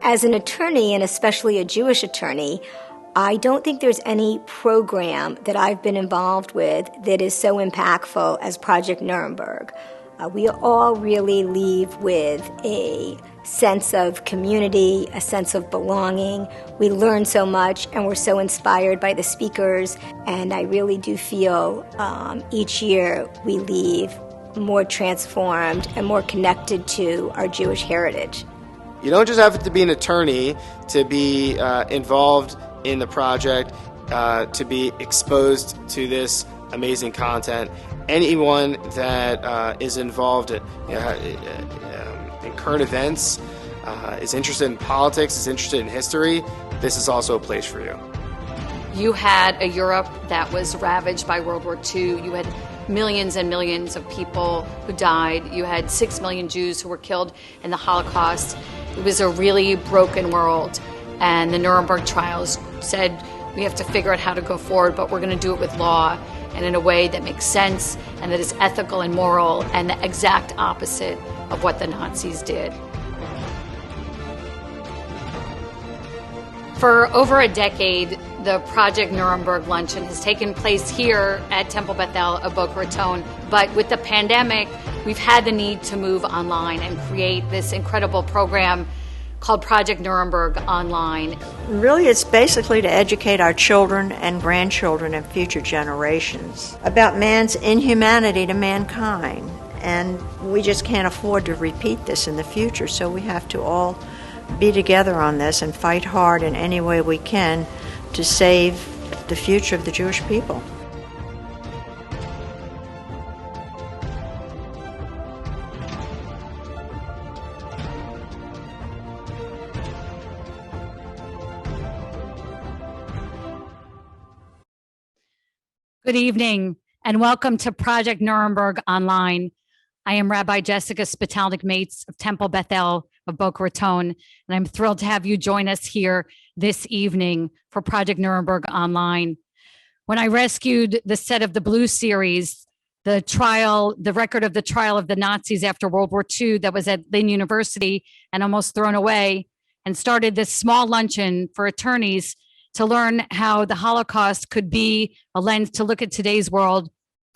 As an attorney, and especially a Jewish attorney, I don't think there's any program that I've been involved with that is so impactful as Project Nuremberg. We all really leave with a sense of community, a sense of belonging. We learn so much, and we're so inspired by the speakers, and I really do feel each year we leave more transformed and more connected to our Jewish heritage. You don't just have to be an attorney to be involved in the project, to be exposed to this amazing content. Anyone that is involved in current events, is interested in politics, is interested in history, this is also a place for you. You had a Europe that was ravaged by World War II. You had millions and millions of people who died. You had 6 million Jews who were killed in the Holocaust. It was a really broken world. And the Nuremberg Trials said, we have to figure out how to go forward, but we're going to do it with law and in a way that makes sense and that is ethical and moral and the exact opposite of what the Nazis did. For over a decade, the Project Nuremberg Luncheon has taken place here at Temple Beth El of Boca Raton. But with the pandemic, we've had the need to move online and create this incredible program called Project Nuremberg Online. Really, it's basically to educate our children and grandchildren and future generations about man's inhumanity to mankind. And we just can't afford to repeat this in the future, so we have to all be together on this and fight hard in any way we can to save the future of the Jewish people. Good evening, and welcome to Project Nuremberg Online. I am Rabbi Jessica Spitalnic Mates of Temple Beth El of Boca Raton, and I'm thrilled to have you join us here this evening for Project Nuremberg Online. When I rescued the set of the Blue series, the record of the trial of the Nazis after World War II that was at Lynn University and almost thrown away, and started this small luncheon for attorneys to learn how the Holocaust could be a lens to look at today's world,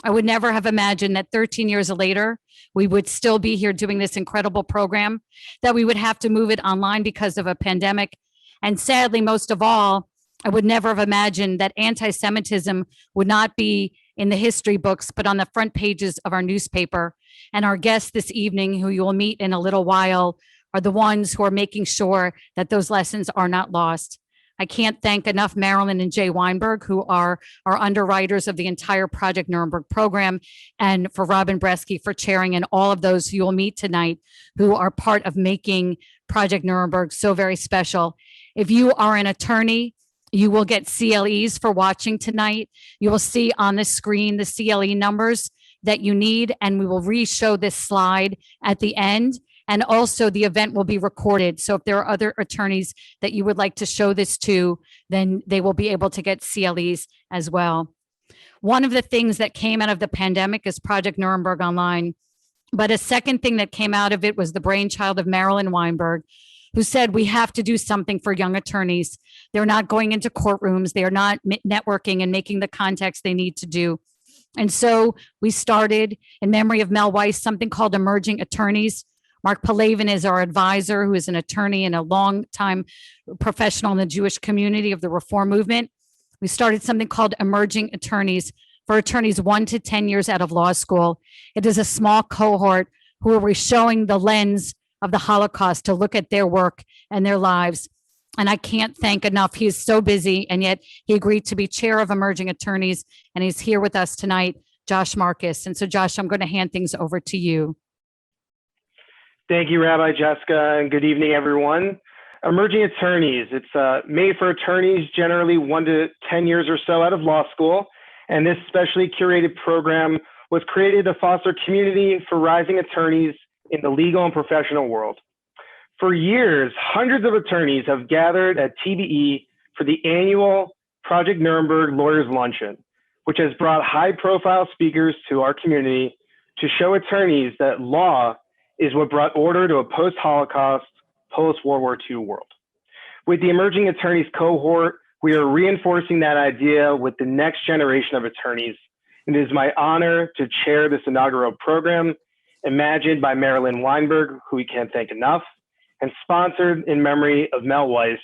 I would never have imagined that 13 years later, we would still be here doing this incredible program, that we would have to move it online because of a pandemic. And sadly, most of all, I would never have imagined that anti-Semitism would not be in the history books, but on the front pages of our newspaper. And our guests this evening, who you will meet in a little while, are the ones who are making sure that those lessons are not lost. I can't thank enough Marilyn and Jay Weinberg, who are our underwriters of the entire Project Nuremberg program, and for Robin Bresky for chairing, and all of those who you will meet tonight who are part of making Project Nuremberg so very special. If you are an attorney, you will get CLEs for watching tonight. You will see on the screen the CLE numbers that you need, and we will re-show this slide at the end. And also the event will be recorded. So if there are other attorneys that you would like to show this to, then they will be able to get CLEs as well. One of the things that came out of the pandemic is Project Nuremberg Online. But a second thing that came out of it was the brainchild of Marilyn Weinberg, who said we have to do something for young attorneys. They're not going into courtrooms. They are not networking and making the contacts they need to do. And so we started, in memory of Mel Weiss, something called Emerging Attorneys. Mark Palavin is our advisor, who is an attorney and a long-time professional in the Jewish community of the Reform movement. We started something called Emerging Attorneys for attorneys 1 to 10 years out of law school. It is a small cohort who are showing the lens of the Holocaust to look at their work and their lives. And I can't thank enough. He is so busy, and yet he agreed to be chair of Emerging Attorneys, and he's here with us tonight, Josh Marcus. And so, Josh, I'm going to hand things over to you. Thank you, Rabbi Jessica, and good evening, everyone. Emerging Attorneys, it's made for attorneys generally 1 to 10 years or so out of law school, and this specially curated program was created to foster community for rising attorneys in the legal and professional world. For years, hundreds of attorneys have gathered at TBE for the annual Project Nuremberg Lawyers Luncheon, which has brought high-profile speakers to our community to show attorneys that law is what brought order to a post-Holocaust, post-World War II world. With the emerging attorneys cohort, we are reinforcing that idea with the next generation of attorneys. It is my honor to chair this inaugural program, imagined by Marilyn Weinberg, who we can't thank enough, and sponsored in memory of Mel Weiss,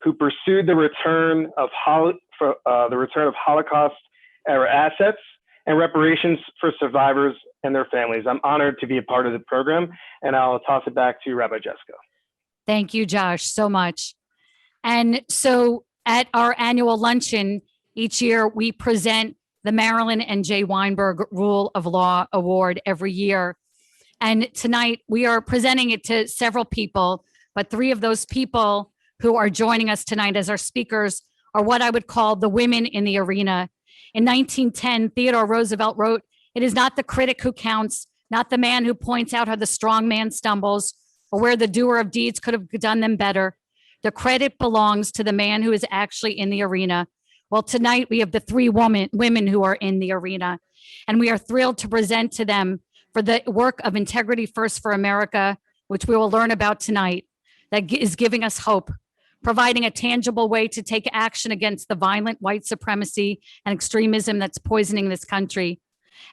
who pursued the return of Holocaust-era assets and reparations for survivors and their families. I'm honored to be a part of the program, and I'll toss it back to Rabbi Jessica. Thank you, Josh, so much. And so at our annual luncheon each year, we present the Marilyn and Jay Weinberg Rule of Law Award every year. And tonight we are presenting it to several people, but three of those people who are joining us tonight as our speakers are what I would call the women in the arena. In 1910, Theodore Roosevelt wrote, "It is not the critic who counts, not the man who points out how the strong man stumbles or where the doer of deeds could have done them better. The credit belongs to the man who is actually in the arena." Well, tonight we have the three women who are in the arena, and we are thrilled to present to them for the work of Integrity First for America, which we will learn about tonight, that is giving us hope, providing a tangible way to take action against the violent white supremacy and extremism that's poisoning this country.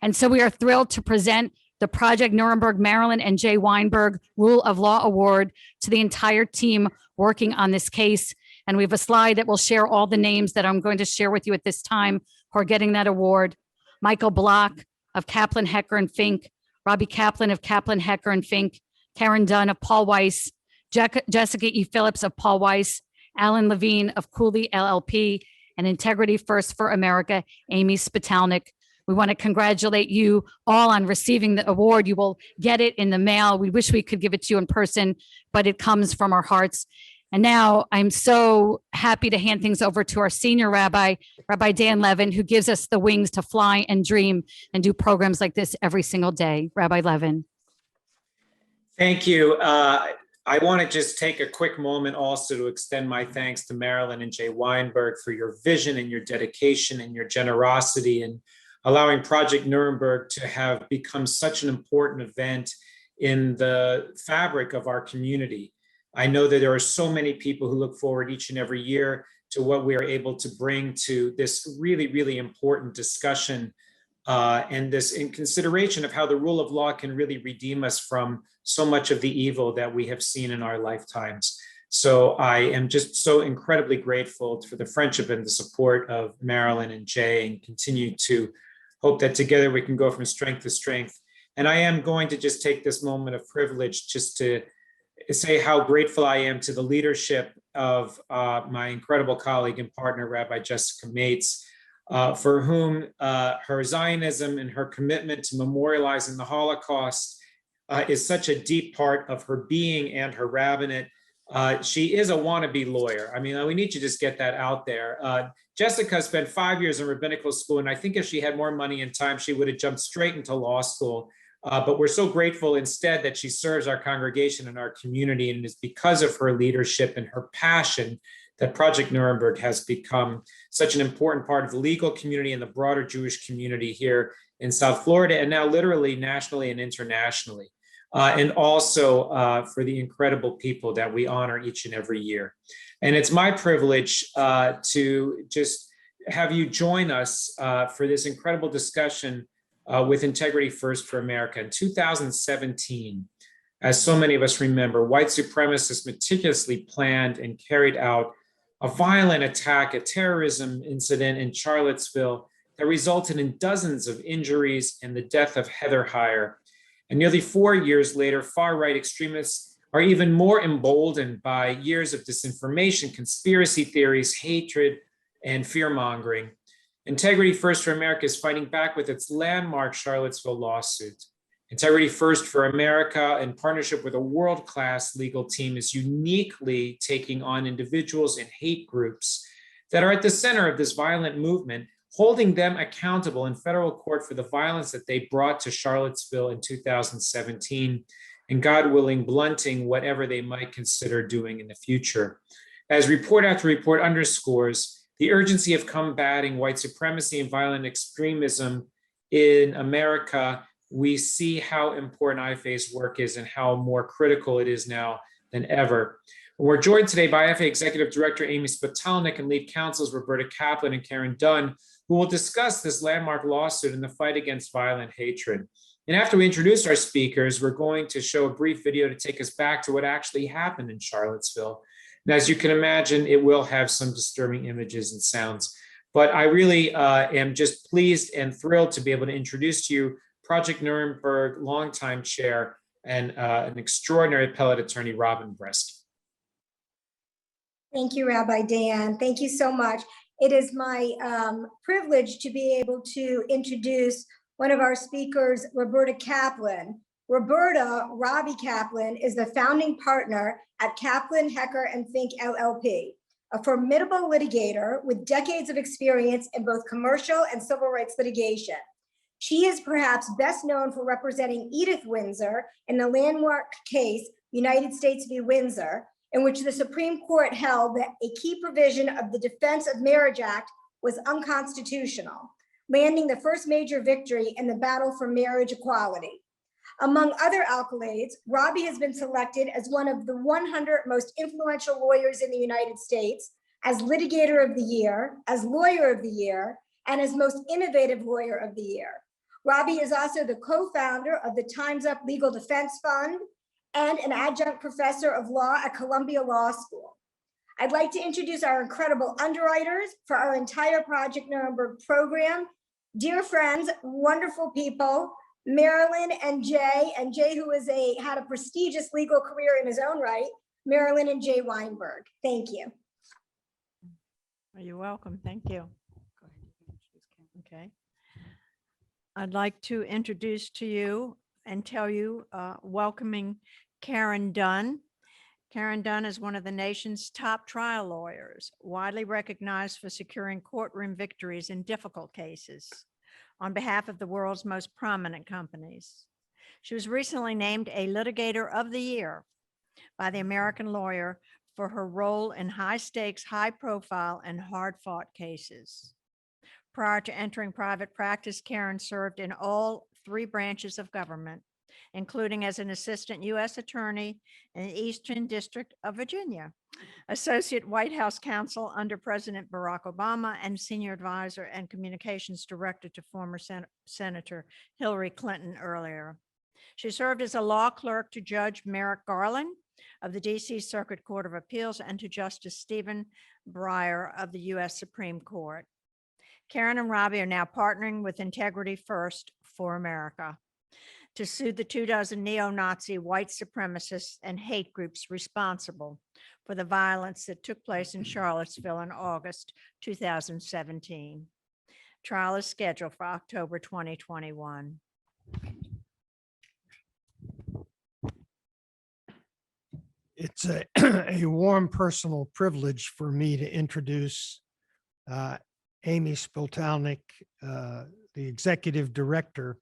And so we are thrilled to present the Project Nuremberg Marilyn and Jay Weinberg Rule of Law Award to the entire team working on this case. And we have a slide that will share all the names that I'm going to share with you at this time who are getting that award. Michael Block of Kaplan, Hecker, and Fink, Robbie Kaplan of Kaplan, Hecker, and Fink, Karen Dunn of Paul Weiss, Jessica E. Phillips of Paul Weiss, Alan Levine of Cooley LLP, and Integrity First for America, Amy Spitalnick. We want to congratulate you all on receiving the award. You will get it in the mail. We wish we could give it to you in person, but it comes from our hearts. And now I'm so happy to hand things over to our senior rabbi, Rabbi Dan Levin, who gives us the wings to fly and dream and do programs like this every single day. Rabbi Levin. Thank you. I want to just take a quick moment also to extend my thanks to Marilyn and Jay Weinberg for your vision and your dedication and your generosity in allowing Project Nuremberg to have become such an important event in the fabric of our community. I know that there are so many people who look forward each and every year to what we are able to bring to this really, really important discussion and this in consideration of how the rule of law can really redeem us from so much of the evil that we have seen in our lifetimes. So I am just so incredibly grateful for the friendship and the support of Marilyn and Jay, and continue to hope that together we can go from strength to strength. And I am going to just take this moment of privilege just to say how grateful I am to the leadership of my incredible colleague and partner, Rabbi Jessica Mates, for whom her Zionism and her commitment to memorializing the Holocaust is such a deep part of her being and her rabbinate. She is a wannabe lawyer. I mean, we need to just get that out there. Jessica spent 5 years in rabbinical school, and I think if she had more money and time, she would have jumped straight into law school. But we're so grateful instead that she serves our congregation and our community, and it is because of her leadership and her passion that Project Nuremberg has become such an important part of the legal community and the broader Jewish community here in South Florida, and now literally nationally and internationally. And also for the incredible people that we honor each and every year. And it's my privilege to just have you join us for this incredible discussion with Integrity First for America. In 2017, as so many of us remember, white supremacists meticulously planned and carried out a violent attack, a terrorism incident in Charlottesville that resulted in dozens of injuries and the death of Heather Heyer. And nearly 4 years later, far-right extremists are even more emboldened by years of disinformation, conspiracy theories, hatred, and fear-mongering. Integrity First for America is fighting back with its landmark Charlottesville lawsuit. Integrity First for America, in partnership with a world-class legal team, is uniquely taking on individuals and hate groups that are at the center of this violent movement, holding them accountable in federal court for the violence that they brought to Charlottesville in 2017, and God willing, blunting whatever they might consider doing in the future. As report after report underscores, the urgency of combating white supremacy and violent extremism in America, we see how important IFA's work is and how more critical it is now than ever. We're joined today by FA Executive Director Amy Spitalnick and lead counsels Roberta Kaplan and Karen Dunn, who will discuss this landmark lawsuit and the fight against violent hatred. And after we introduce our speakers, we're going to show a brief video to take us back to what actually happened in Charlottesville. And as you can imagine, it will have some disturbing images and sounds. But I really am just pleased and thrilled to be able to introduce to you Project Nuremberg longtime chair and an extraordinary appellate attorney, Robin Bresky. Thank you, Rabbi Dan. Thank you so much. It is my privilege to be able to introduce one of our speakers, Roberta Kaplan. Robbie Kaplan, is the founding partner at Kaplan, Hecker, and Fink LLP, a formidable litigator with decades of experience in both commercial and civil rights litigation. She is perhaps best known for representing Edith Windsor in the landmark case, United States v. Windsor, in which the Supreme Court held that a key provision of the Defense of Marriage Act was unconstitutional, landing the first major victory in the battle for marriage equality. Among other accolades, Robbie has been selected as one of the 100 most influential lawyers in the United States, as litigator of the year, as lawyer of the year, and as most innovative lawyer of the year. Robbie is also the co-founder of the Time's Up Legal Defense Fund and an adjunct professor of law at Columbia Law School. I'd like to introduce our incredible underwriters for our entire Project Nuremberg program. Dear friends, wonderful people, Marilyn and Jay who had a prestigious legal career in his own right, Marilyn and Jay Weinberg. Thank you. You're welcome. Thank you. Okay. I'd like to introduce to you and tell you, welcoming Karen Dunn. Karen Dunn is one of the nation's top trial lawyers, widely recognized for securing courtroom victories in difficult cases on behalf of the world's most prominent companies. She was recently named a Litigator of the Year by the American Lawyer for her role in high-stakes, high-profile, and hard-fought cases. Prior to entering private practice, Karen served in all 3 branches of government, including as an assistant U.S. attorney in the Eastern District of Virginia, associate White House counsel under President Barack Obama, and senior advisor and communications director to former Senator Hillary Clinton earlier. She served as a law clerk to Judge Merrick Garland of the D.C. Circuit Court of Appeals and to Justice Stephen Breyer of the U.S. Supreme Court. Karen and Robbie are now partnering with Integrity First for America to sue the 24 neo-Nazi white supremacists and hate groups responsible for the violence that took place in Charlottesville in August 2017. Trial is scheduled for October 2021. It's a warm personal privilege for me to introduce Amy Spitalnick, the executive director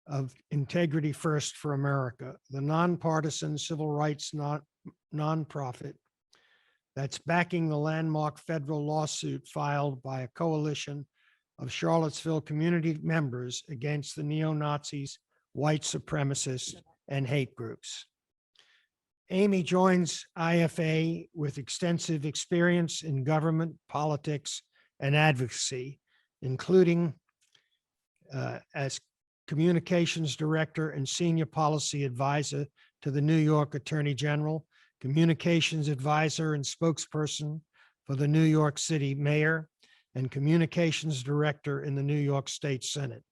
of Integrity First for America, the nonpartisan civil rights nonprofit that's backing the landmark federal lawsuit filed by a coalition of Charlottesville community members against the neo-Nazis, white supremacists, and hate groups. Amy joins IFA with extensive experience in government, politics, and advocacy, including as communications director and senior policy advisor to the New York Attorney General, communications advisor and spokesperson for the New York City mayor, and communications director in the New York State Senate.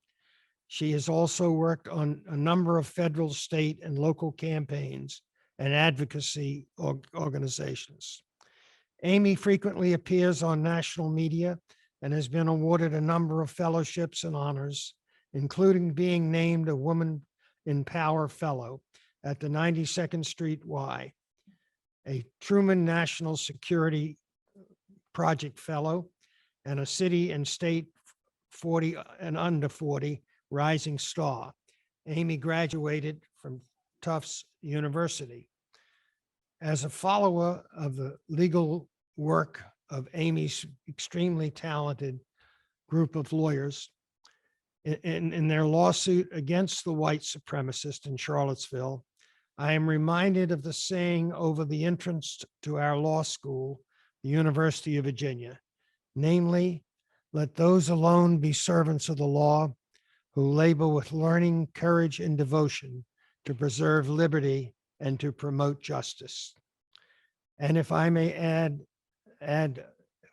She has also worked on a number of federal, state, and local campaigns and advocacy organizations. Amy frequently appears on national media and has been awarded a number of fellowships and honors, including being named a Woman in Power Fellow at the 92nd Street Y, a Truman National Security Project Fellow, and a City and State 40 and under 40 Rising Star. Amy graduated from Tufts University. As a follower of the legal work of Amy's extremely talented group of lawyers, in their lawsuit against the white supremacist in Charlottesville, I am reminded of the saying over the entrance to our law school, the University of Virginia, namely, let those alone be servants of the law who labor with learning, courage, and devotion to preserve liberty and to promote justice. And if I may add,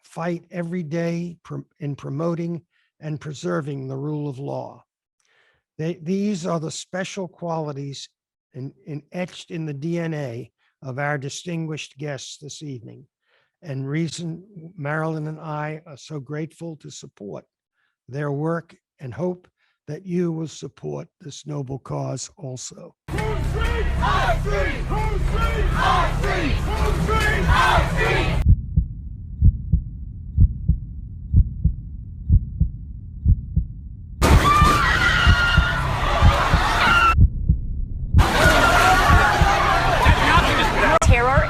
fight every day in promoting and preserving the rule of law. These are the special qualities etched in the DNA of our distinguished guests this evening, and reason Marilyn and I are so grateful to support their work and hope that you will support this noble cause also. Who's free? I'm free! Who's free? I'm free! Who's free? I'm free!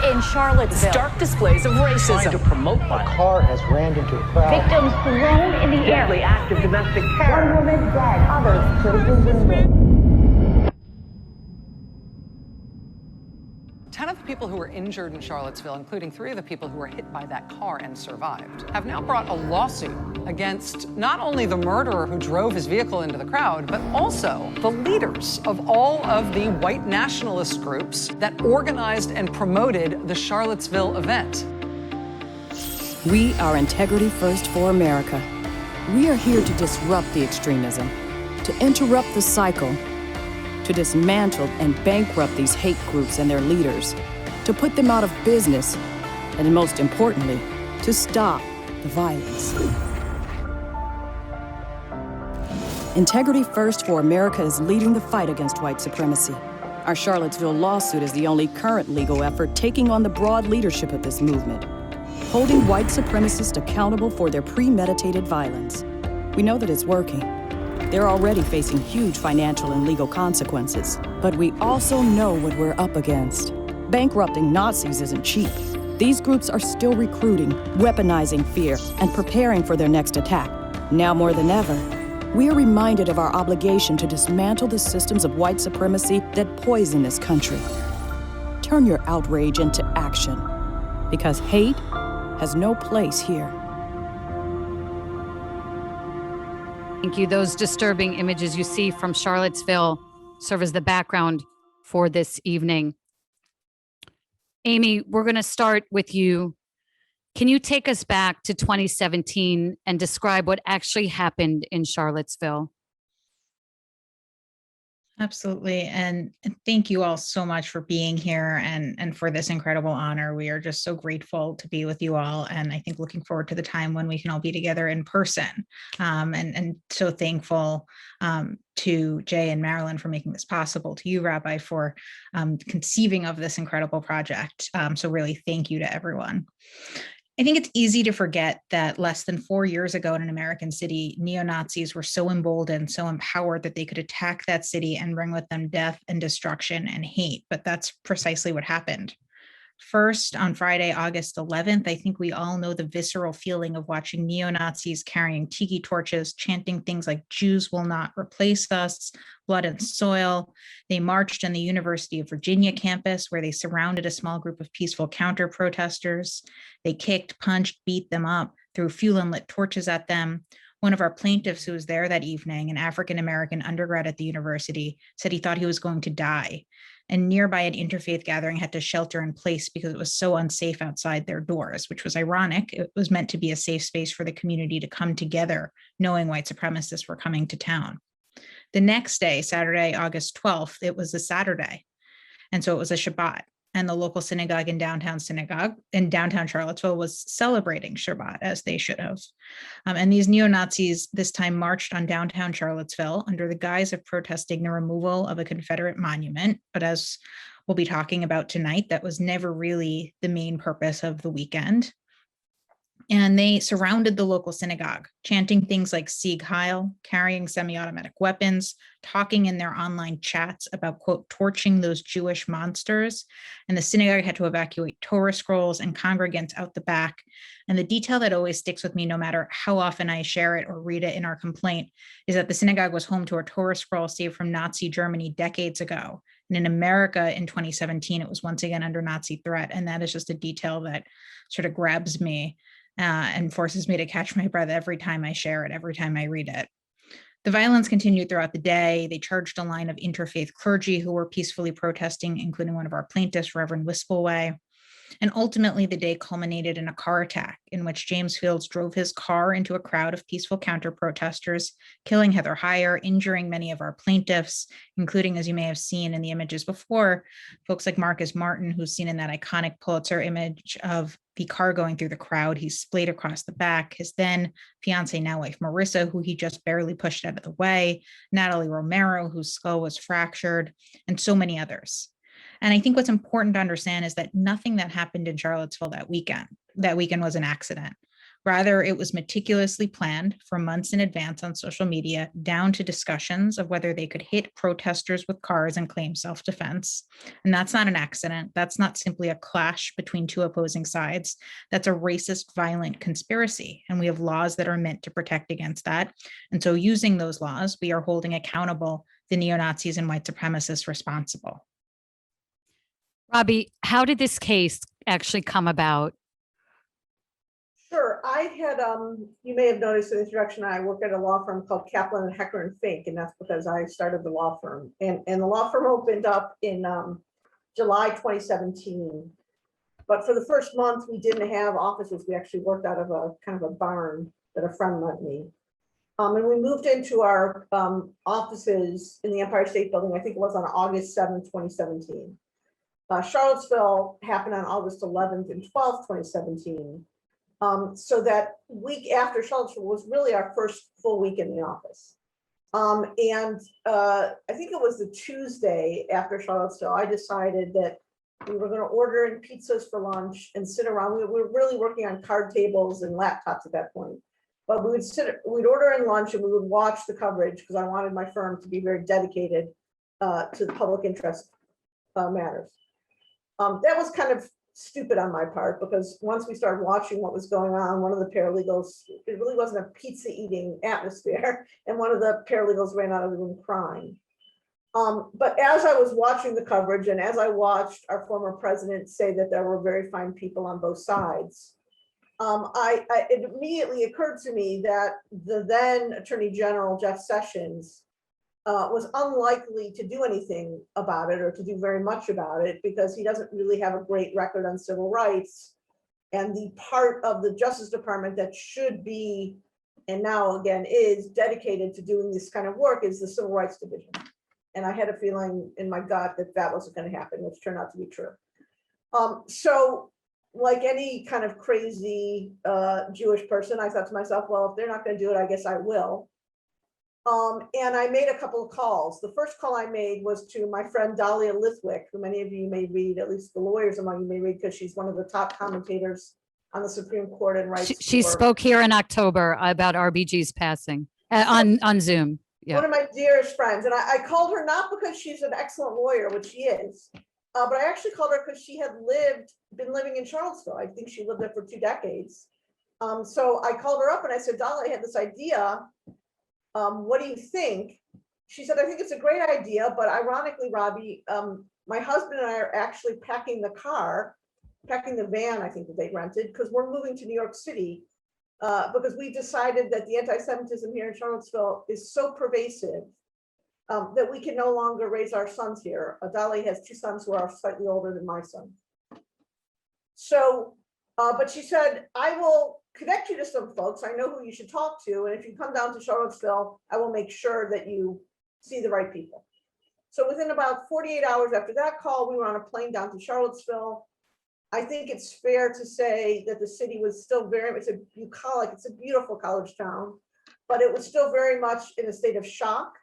In Charlottesville. Stark displays of racism. Trying to promote violence. A car has rammed into a crowd. Victims thrown in the air. Deadly act of domestic terror. One woman dead, others children wounded. 10 of the people who were injured in Charlottesville, including 3 of the people who were hit by that car and survived, have now brought a lawsuit against not only the murderer who drove his vehicle into the crowd, but also the leaders of all of the white nationalist groups that organized and promoted the Charlottesville event. We are Integrity First for America. We are here to disrupt the extremism, to interrupt the cycle, to dismantle and bankrupt these hate groups and their leaders, to put them out of business, and most importantly, to stop the violence. Integrity First for America is leading the fight against white supremacy. Our Charlottesville lawsuit is the only current legal effort taking on the broad leadership of this movement, holding white supremacists accountable for their premeditated violence. We know that it's working. They're already facing huge financial and legal consequences. But we also know what we're up against. Bankrupting Nazis isn't cheap. These groups are still recruiting, weaponizing fear, and preparing for their next attack. Now more than ever, we are reminded of our obligation to dismantle the systems of white supremacy that poison this country. Turn your outrage into action, because hate has no place here. Thank you. Those disturbing images you see from Charlottesville serve as the background for this evening. Amy, we're going to start with you. Can you take us back to 2017 and describe what actually happened in Charlottesville? Absolutely. And thank you all so much for being here and for this incredible honor. We are just so grateful to be with you all. And I think looking forward to the time when we can all be together in person. And so thankful to Jay and Marilyn for making this possible, to you, Rabbi, for conceiving of this incredible project. So really thank you to everyone. I think it's easy to forget that less than 4 years ago in an American city, neo-Nazis were so emboldened, so empowered that they could attack that city and bring with them death and destruction and hate. But that's precisely what happened. First, on Friday, August 11th, I think we all know the visceral feeling of watching neo-Nazis carrying tiki torches, chanting things like "Jews will not replace us," "blood and soil." They marched on the University of Virginia campus, where they surrounded a small group of peaceful counter-protesters. They kicked, punched, beat them up, threw fuel and lit torches at them. One of our plaintiffs who was there that evening, an African-American undergrad at the university, said he thought he was going to die. And nearby an interfaith gathering had to shelter in place because it was so unsafe outside their doors, which was ironic. It was meant to be a safe space for the community to come together, knowing white supremacists were coming to town. The next day, Saturday, August 12th, it was a Saturday. And so it was a Shabbat. And the local synagogue in downtown Charlottesville was celebrating Shabbat, as they should have. And these neo-Nazis this time marched on downtown Charlottesville under the guise of protesting the removal of a Confederate monument. But as we'll be talking about tonight, that was never really the main purpose of the weekend. And they surrounded the local synagogue, chanting things like Sieg Heil, carrying semi-automatic weapons, talking in their online chats about, quote, torching those Jewish monsters. And the synagogue had to evacuate Torah scrolls and congregants out the back. And the detail that always sticks with me, no matter how often I share it or read it in our complaint, is that the synagogue was home to a Torah scroll saved from Nazi Germany decades ago. And in America in 2017, it was once again under Nazi threat. And that is just a detail that sort of grabs me and forces me to catch my breath every time I share it, every time I read it. The violence continued throughout the day. They charged a line of interfaith clergy who were peacefully protesting, including one of our plaintiffs, Reverend Wispelway. And ultimately, the day culminated in a car attack in which James Fields drove his car into a crowd of peaceful counter-protesters, killing Heather Heyer, injuring many of our plaintiffs, including, as you may have seen in the images before, folks like Marcus Martin, who's seen in that iconic Pulitzer image of the car going through the crowd. He's splayed across the back. His then fiance, now wife, Marissa, who he just barely pushed out of the way, Natalie Romero, whose skull was fractured, and so many others. And I think what's important to understand is that nothing that happened in Charlottesville that weekend was an accident. Rather, it was meticulously planned for months in advance on social media, down to discussions of whether they could hit protesters with cars and claim self-defense. And that's not an accident. That's not simply a clash between two opposing sides. That's a racist, violent conspiracy. And we have laws that are meant to protect against that. And so using those laws, we are holding accountable the neo-Nazis and white supremacists responsible. Robbie, how did this case actually come about? Sure. I had, you may have noticed in the introduction, I work at a law firm called Kaplan and Heckler and Fink, and that's because I started the law firm. And the law firm opened up in July 2017. But for the first month, we didn't have offices. We actually worked out of a kind of a barn that a friend lent me. And we moved into our offices in the Empire State Building, I think it was on August 7th, 2017. Charlottesville happened on August 11th and 12th, 2017. So that week after Charlottesville was really our first full week in the office. And I think it was the Tuesday after Charlottesville, I decided that we were going to order in pizzas for lunch and sit around. We were really working on card tables and laptops at that point. But we'd order in lunch and we would watch the coverage because I wanted my firm to be very dedicated to the public interest matters. That was kind of stupid on my part because once we started watching what was going on, one of the paralegals, it really wasn't a pizza eating atmosphere, and one of the paralegals ran out of the room crying. But as I was watching the coverage and as I watched our former president say that there were very fine people on both sides, it immediately occurred to me that the then Attorney General, Jeff Sessions, was unlikely to do anything about it or to do very much about it because he doesn't really have a great record on civil rights. And the part of the Justice Department that should be, and now again is dedicated to doing this kind of work is the Civil Rights Division. And I had a feeling in my gut that that wasn't going to happen, which turned out to be true. So like any kind of crazy Jewish person, I thought to myself, well, if they're not going to do it, I guess I will. And I made a couple of calls. The first call I made was to my friend Dahlia Lithwick, who many of you may read, at least the lawyers among you may read, because she's one of the top commentators on the Supreme Court and writes. She spoke here in October about RBG's passing on Zoom. Yeah. One of my dearest friends. And I called her not because she's an excellent lawyer, which she is, but I actually called her because she had been living in Charlottesville. I think she lived there for 2 decades. So I called her up and I said, Dahlia, I had this idea. What do you think? She said, I think it's a great idea, but ironically, Robbie, my husband and I are actually packing the van, I think that they rented, because we're moving to New York City because we decided that the anti-Semitism here in Charlottesville is so pervasive that we can no longer raise our sons here. Dahlia has 2 sons who are slightly older than my son. So, but she said, I will connect you to some folks. I know who you should talk to. And if you come down to Charlottesville, I will make sure that you see the right people. So within about 48 hours after that call, we were on a plane down to Charlottesville. I think it's fair to say that the city was still it's a bucolic, it's a beautiful college town, but it was still very much in a state of shock.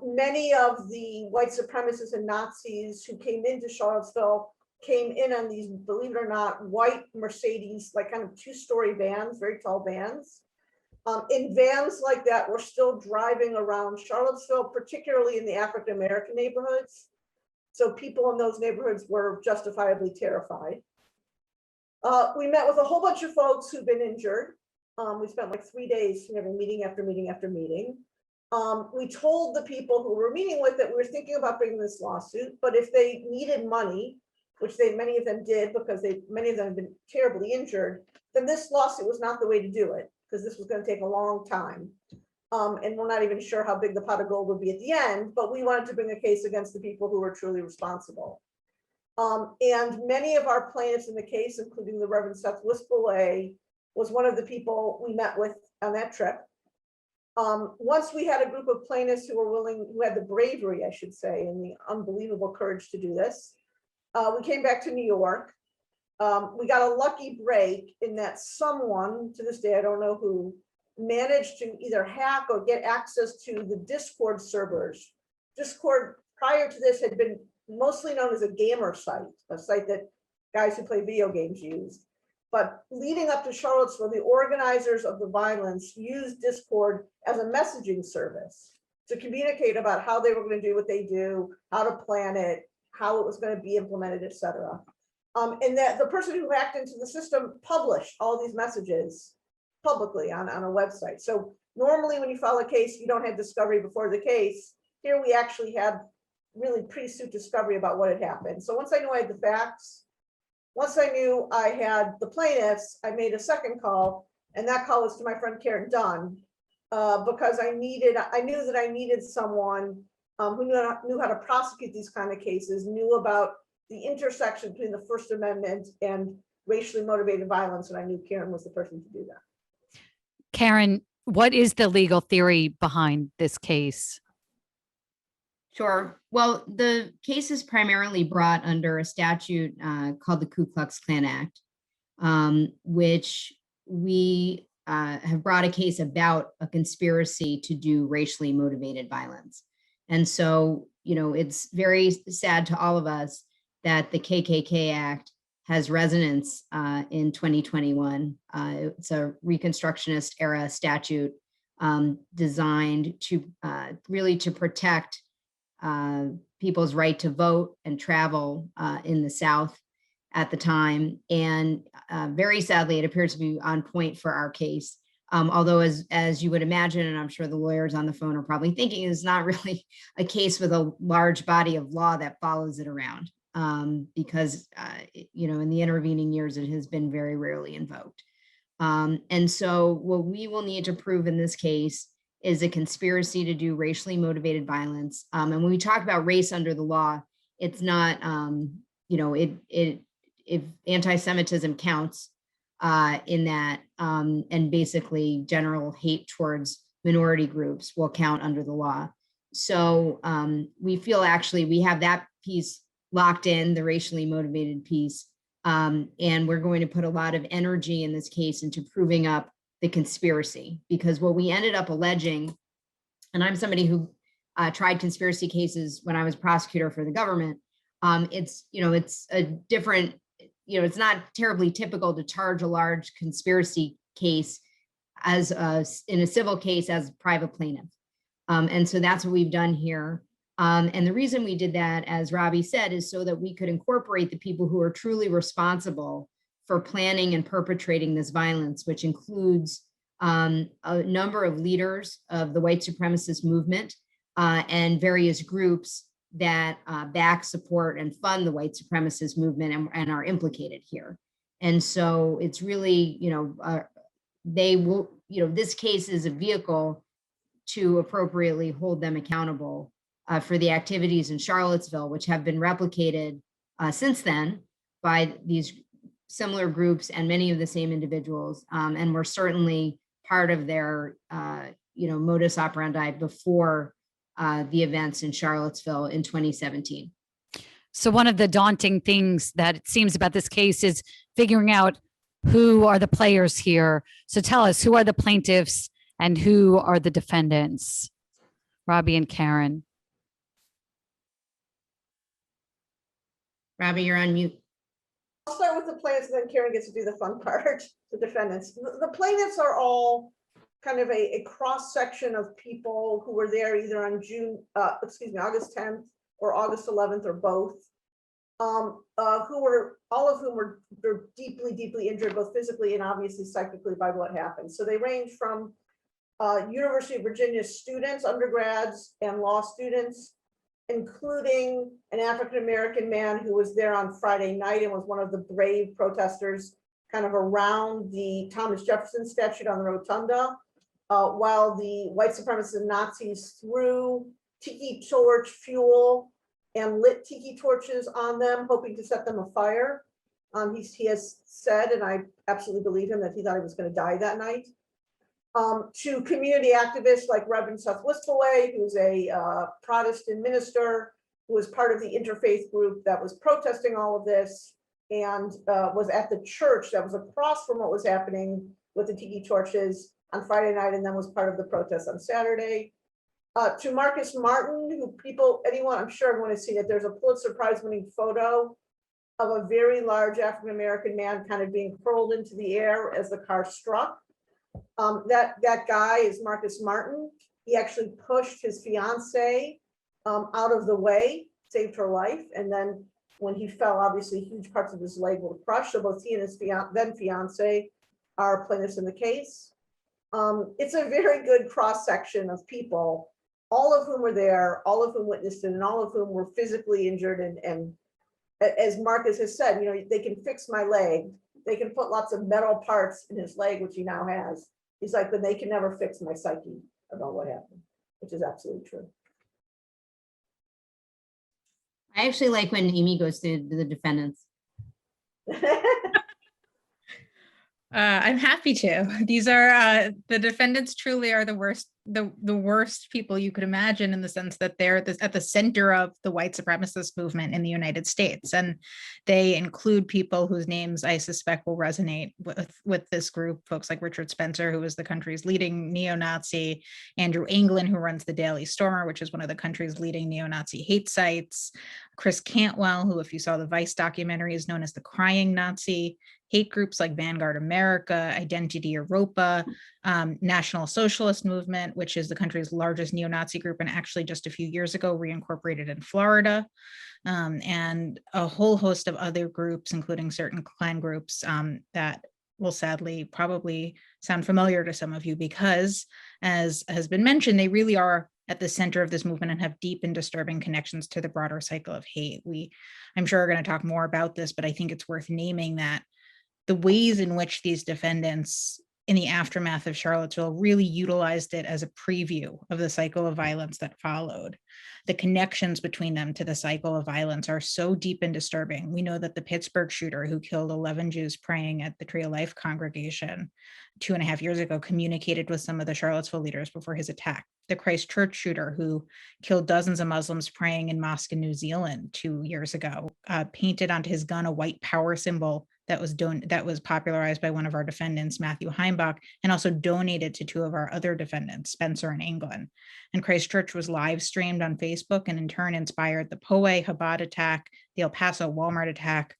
Many of the white supremacists and Nazis who came into Charlottesville came in on these, believe it or not, white Mercedes, like kind of two-story vans, very tall vans. In vans like that, we're still driving around Charlottesville, particularly in the African-American neighborhoods. So people in those neighborhoods were justifiably terrified. We met with a whole bunch of folks who've been injured. We spent like 3 days having meeting after meeting after meeting. We told the people who we were meeting with that we were thinking about bringing this lawsuit, but if they needed money, which many of them did because many of them have been terribly injured, then this lawsuit was not the way to do it, because this was going to take a long time. And we're not even sure how big the pot of gold would be at the end, but we wanted to bring a case against the people who were truly responsible. And many of our plaintiffs in the case, including the Reverend Seth Wispelay, was one of the people we met with on that trip. Once we had a group of plaintiffs who had the bravery, I should say, and the unbelievable courage to do this, we came back to New York. We got a lucky break in that someone, to this day, I don't know who, managed to either hack or get access to the Discord servers. Discord prior to this had been mostly known as a gamer site, a site that guys who play video games used. But leading up to Charlottesville, the organizers of the violence used Discord as a messaging service to communicate about how they were going to do what they do, how to plan it, how it was going to be implemented, et cetera. And that the person who hacked into the system published all these messages publicly on a website. So normally when you file a case, you don't have discovery before the case. Here we actually had really pre-suit discovery about what had happened. So once I knew I had the facts, once I knew I had the plaintiffs, I made a second call, and that call was to my friend Karen Dunn, because I knew that I needed someone who knew how to prosecute these kind of cases, knew about the intersection between the First Amendment and racially motivated violence, and I knew Karen was the person to do that. Karen, what is the legal theory behind this case? Sure. Well, the case is primarily brought under a statute called the Ku Klux Klan Act, which we have brought a case about a conspiracy to do racially motivated violence. And so, it's very sad to all of us that the KKK Act has resonance in 2021. It's a Reconstructionist era statute designed to really to protect people's right to vote and travel in the South at the time. And very sadly, it appears to be on point for our case. Although as you would imagine, and I'm sure the lawyers on the phone are probably thinking, it's not really a case with a large body of law that follows it around. Because, in the intervening years, it has been very rarely invoked. And so what we will need to prove in this case is a conspiracy to do racially motivated violence. And when we talk about race under the law, it's not, if anti-Semitism counts in that, and basically general hate towards minority groups will count under the law. So we feel actually we have that piece locked in, the racially motivated piece. And we're going to put a lot of energy in this case into proving up the conspiracy, because what we ended up alleging, and I'm somebody who tried conspiracy cases when I was prosecutor for the government. It's a different, it's not terribly typical to charge a large conspiracy case as in a civil case as a private plaintiff. And so that's what we've done here. And the reason we did that, as Robbie said, is so that we could incorporate the people who are truly responsible for planning and perpetrating this violence, which includes a number of leaders of the white supremacist movement and various groups that back, support, and fund the white supremacist movement and are implicated here. And so it's really, they will, this case is a vehicle to appropriately hold them accountable for the activities in Charlottesville, which have been replicated since then by these similar groups and many of the same individuals. And we're certainly part of their, modus operandi before the events in Charlottesville in 2017. So one of the daunting things that it seems about this case is figuring out who are the players here. So tell us, who are the plaintiffs and who are the defendants? Robbie and Karen. Robbie, you're on mute. start with the plaintiffs, and then Karen gets to do the fun part, the defendants. The plaintiffs are all kind of a cross-section of people who were there either on August 10th or August 11th or both, who were, all of whom were deeply, deeply injured, both physically and obviously psychically by what happened. So they range from University of Virginia students, undergrads and law students, including an African-American man who was there on Friday night and was one of the brave protesters kind of around the Thomas Jefferson statue on the rotunda, while the white supremacists and Nazis threw tiki torch fuel and lit tiki torches on them, hoping to set them afire. He has said, and I absolutely believe him, that he thought he was going to die that night. To community activists like Reverend Seth Wistaway, who's a Protestant minister who was part of the interfaith group that was protesting all of this and was at the church that was across from what was happening with the tiki torches on Friday night, and then was part of the protest on Saturday. To Marcus Martin, who anyone, I'm sure everyone has seen it, there's a Pulitzer Prize winning photo of a very large African-American man kind of being hurled into the air as the car struck. That guy is Marcus Martin. He actually pushed his fiance out of the way, saved her life. And then when he fell, obviously huge parts of his leg were crushed. So both he and his then fiance are plaintiffs in the case. It's a very good cross-section of people, all of whom were there, all of whom witnessed it, and all of whom were physically injured. And as Marcus has said, they can fix my leg. They can put lots of metal parts in his leg, which he now has. He's like, but they can never fix my psyche about what happened, which is absolutely true. I actually like when Amy goes to the defendants. I'm happy to. These are the defendants truly are the worst people you could imagine, in the sense that they're at the center of the white supremacist movement in the United States. And they include people whose names I suspect will resonate with this group, folks like Richard Spencer, who is the country's leading neo-Nazi, Andrew Anglin, who runs the Daily Stormer, which is one of the country's leading neo-Nazi hate sites, Chris Cantwell, who, if you saw the Vice documentary, is known as the Crying Nazi, hate groups like Vanguard America, Identity Europa, National Socialist Movement, which is the country's largest neo-Nazi group and actually just a few years ago reincorporated in Florida, and a whole host of other groups, including certain Klan groups that will sadly probably sound familiar to some of you because, as has been mentioned, they really are at the center of this movement and have deep and disturbing connections to the broader cycle of hate. I'm sure, are going to talk more about this, but I think it's worth naming that the ways in which these defendants in the aftermath of Charlottesville really utilized it as a preview of the cycle of violence that followed. The connections between them to the cycle of violence are so deep and disturbing. We know that the Pittsburgh shooter who killed 11 Jews praying at the Tree of Life congregation 2.5 years ago communicated with some of the Charlottesville leaders before his attack. The Christchurch shooter who killed dozens of Muslims praying in mosque in New Zealand 2 years ago painted onto his gun a white power symbol that was popularized by one of our defendants, Matthew Heimbach, and also donated to two of our other defendants, Spencer and England. And Christchurch was live streamed on Facebook and in turn inspired the Poway Chabad attack, the El Paso Walmart attack.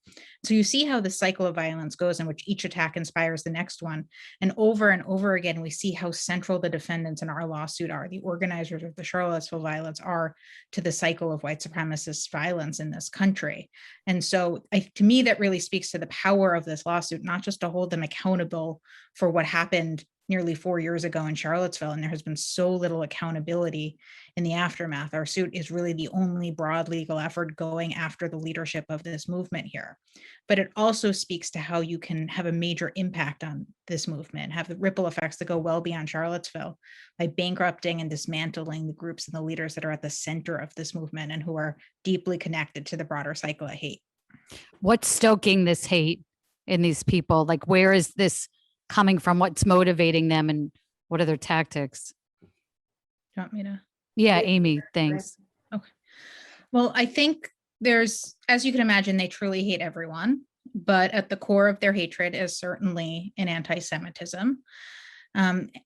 So you see how the cycle of violence goes, in which each attack inspires the next one. And over again, we see how central the defendants in our lawsuit are, the organizers of the Charlottesville violence are to the cycle of white supremacist violence in this country. And so to me, that really speaks to the power of this lawsuit, not just to hold them accountable for what happened nearly 4 years ago in Charlottesville, and there has been so little accountability in the aftermath. Our suit is really the only broad legal effort going after the leadership of this movement here. But it also speaks to how you can have a major impact on this movement, have the ripple effects that go well beyond Charlottesville by bankrupting and dismantling the groups and the leaders that are at the center of this movement and who are deeply connected to the broader cycle of hate. What's stoking this hate in these people? Like, where is this coming from? What's motivating them, and what are their tactics? Do you want me to? Yeah, Amy, thanks. Okay. Well, I think there's, as you can imagine, they truly hate everyone, but at the core of their hatred is certainly an anti-Semitism,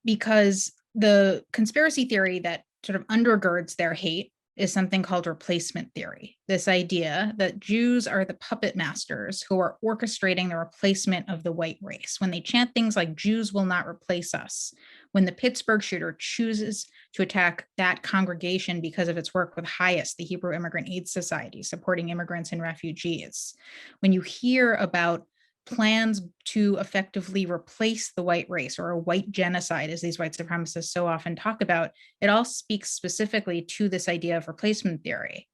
because the conspiracy theory that sort of undergirds their hate is something called replacement theory. This idea that Jews are the puppet masters who are orchestrating the replacement of the white race. When they chant things like Jews will not replace us, when the Pittsburgh shooter chooses to attack that congregation because of its work with HIAS, the Hebrew Immigrant Aid Society, supporting immigrants and refugees, when you hear about plans to effectively replace the white race, or a white genocide, as these white supremacists so often talk about, it all speaks specifically to this idea of replacement theory.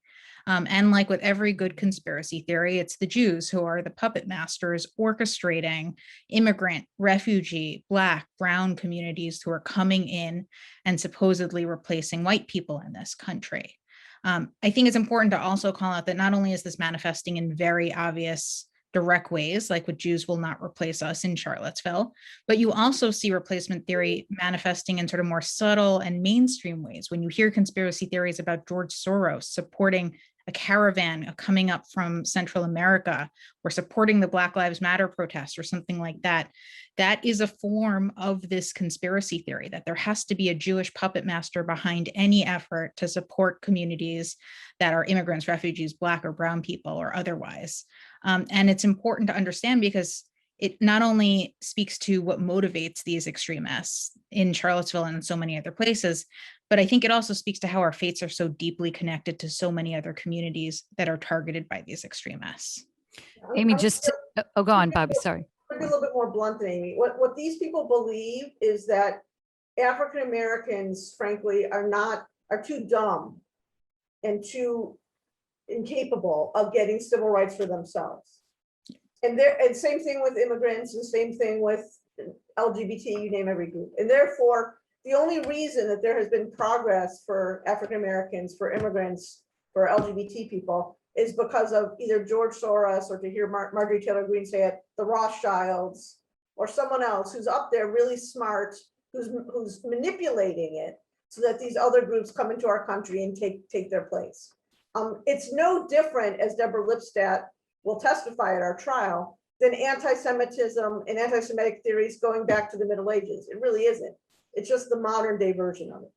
And like with every good conspiracy theory, it's the Jews who are the puppet masters orchestrating immigrant, refugee, Black, brown communities who are coming in and supposedly replacing white people in this country. I think it's important to also call out that not only is this manifesting in very obvious direct ways, like with Jews will not replace us in Charlottesville, but you also see replacement theory manifesting in sort of more subtle and mainstream ways. When you hear conspiracy theories about George Soros supporting a caravan coming up from Central America, or supporting the Black Lives Matter protests or something like that, that is a form of this conspiracy theory, that there has to be a Jewish puppet master behind any effort to support communities that are immigrants, refugees, Black or brown people or otherwise. And it's important to understand because it not only speaks to what motivates these extremists in Charlottesville and in so many other places, but I think it also speaks to how our fates are so deeply connected to so many other communities that are targeted by these extremists. Amy, go on, Bobby, sorry. I'll be a little bit more blunt than Amy. What these people believe is that African Americans, frankly, are too dumb and too incapable of getting civil rights for themselves. And same thing with immigrants, and same thing with LGBT, you name every group. And therefore, the only reason that there has been progress for African Americans, for immigrants, for LGBT people is because of either George Soros, or to hear Marjorie Taylor Greene say it, the Rothschilds, or someone else who's up there really smart, who's manipulating it so that these other groups come into our country and take their place. It's no different, as Deborah Lipstadt will testify at our trial, than anti-Semitism and anti-Semitic theories going back to the Middle Ages. It really isn't. It's just the modern day version of it.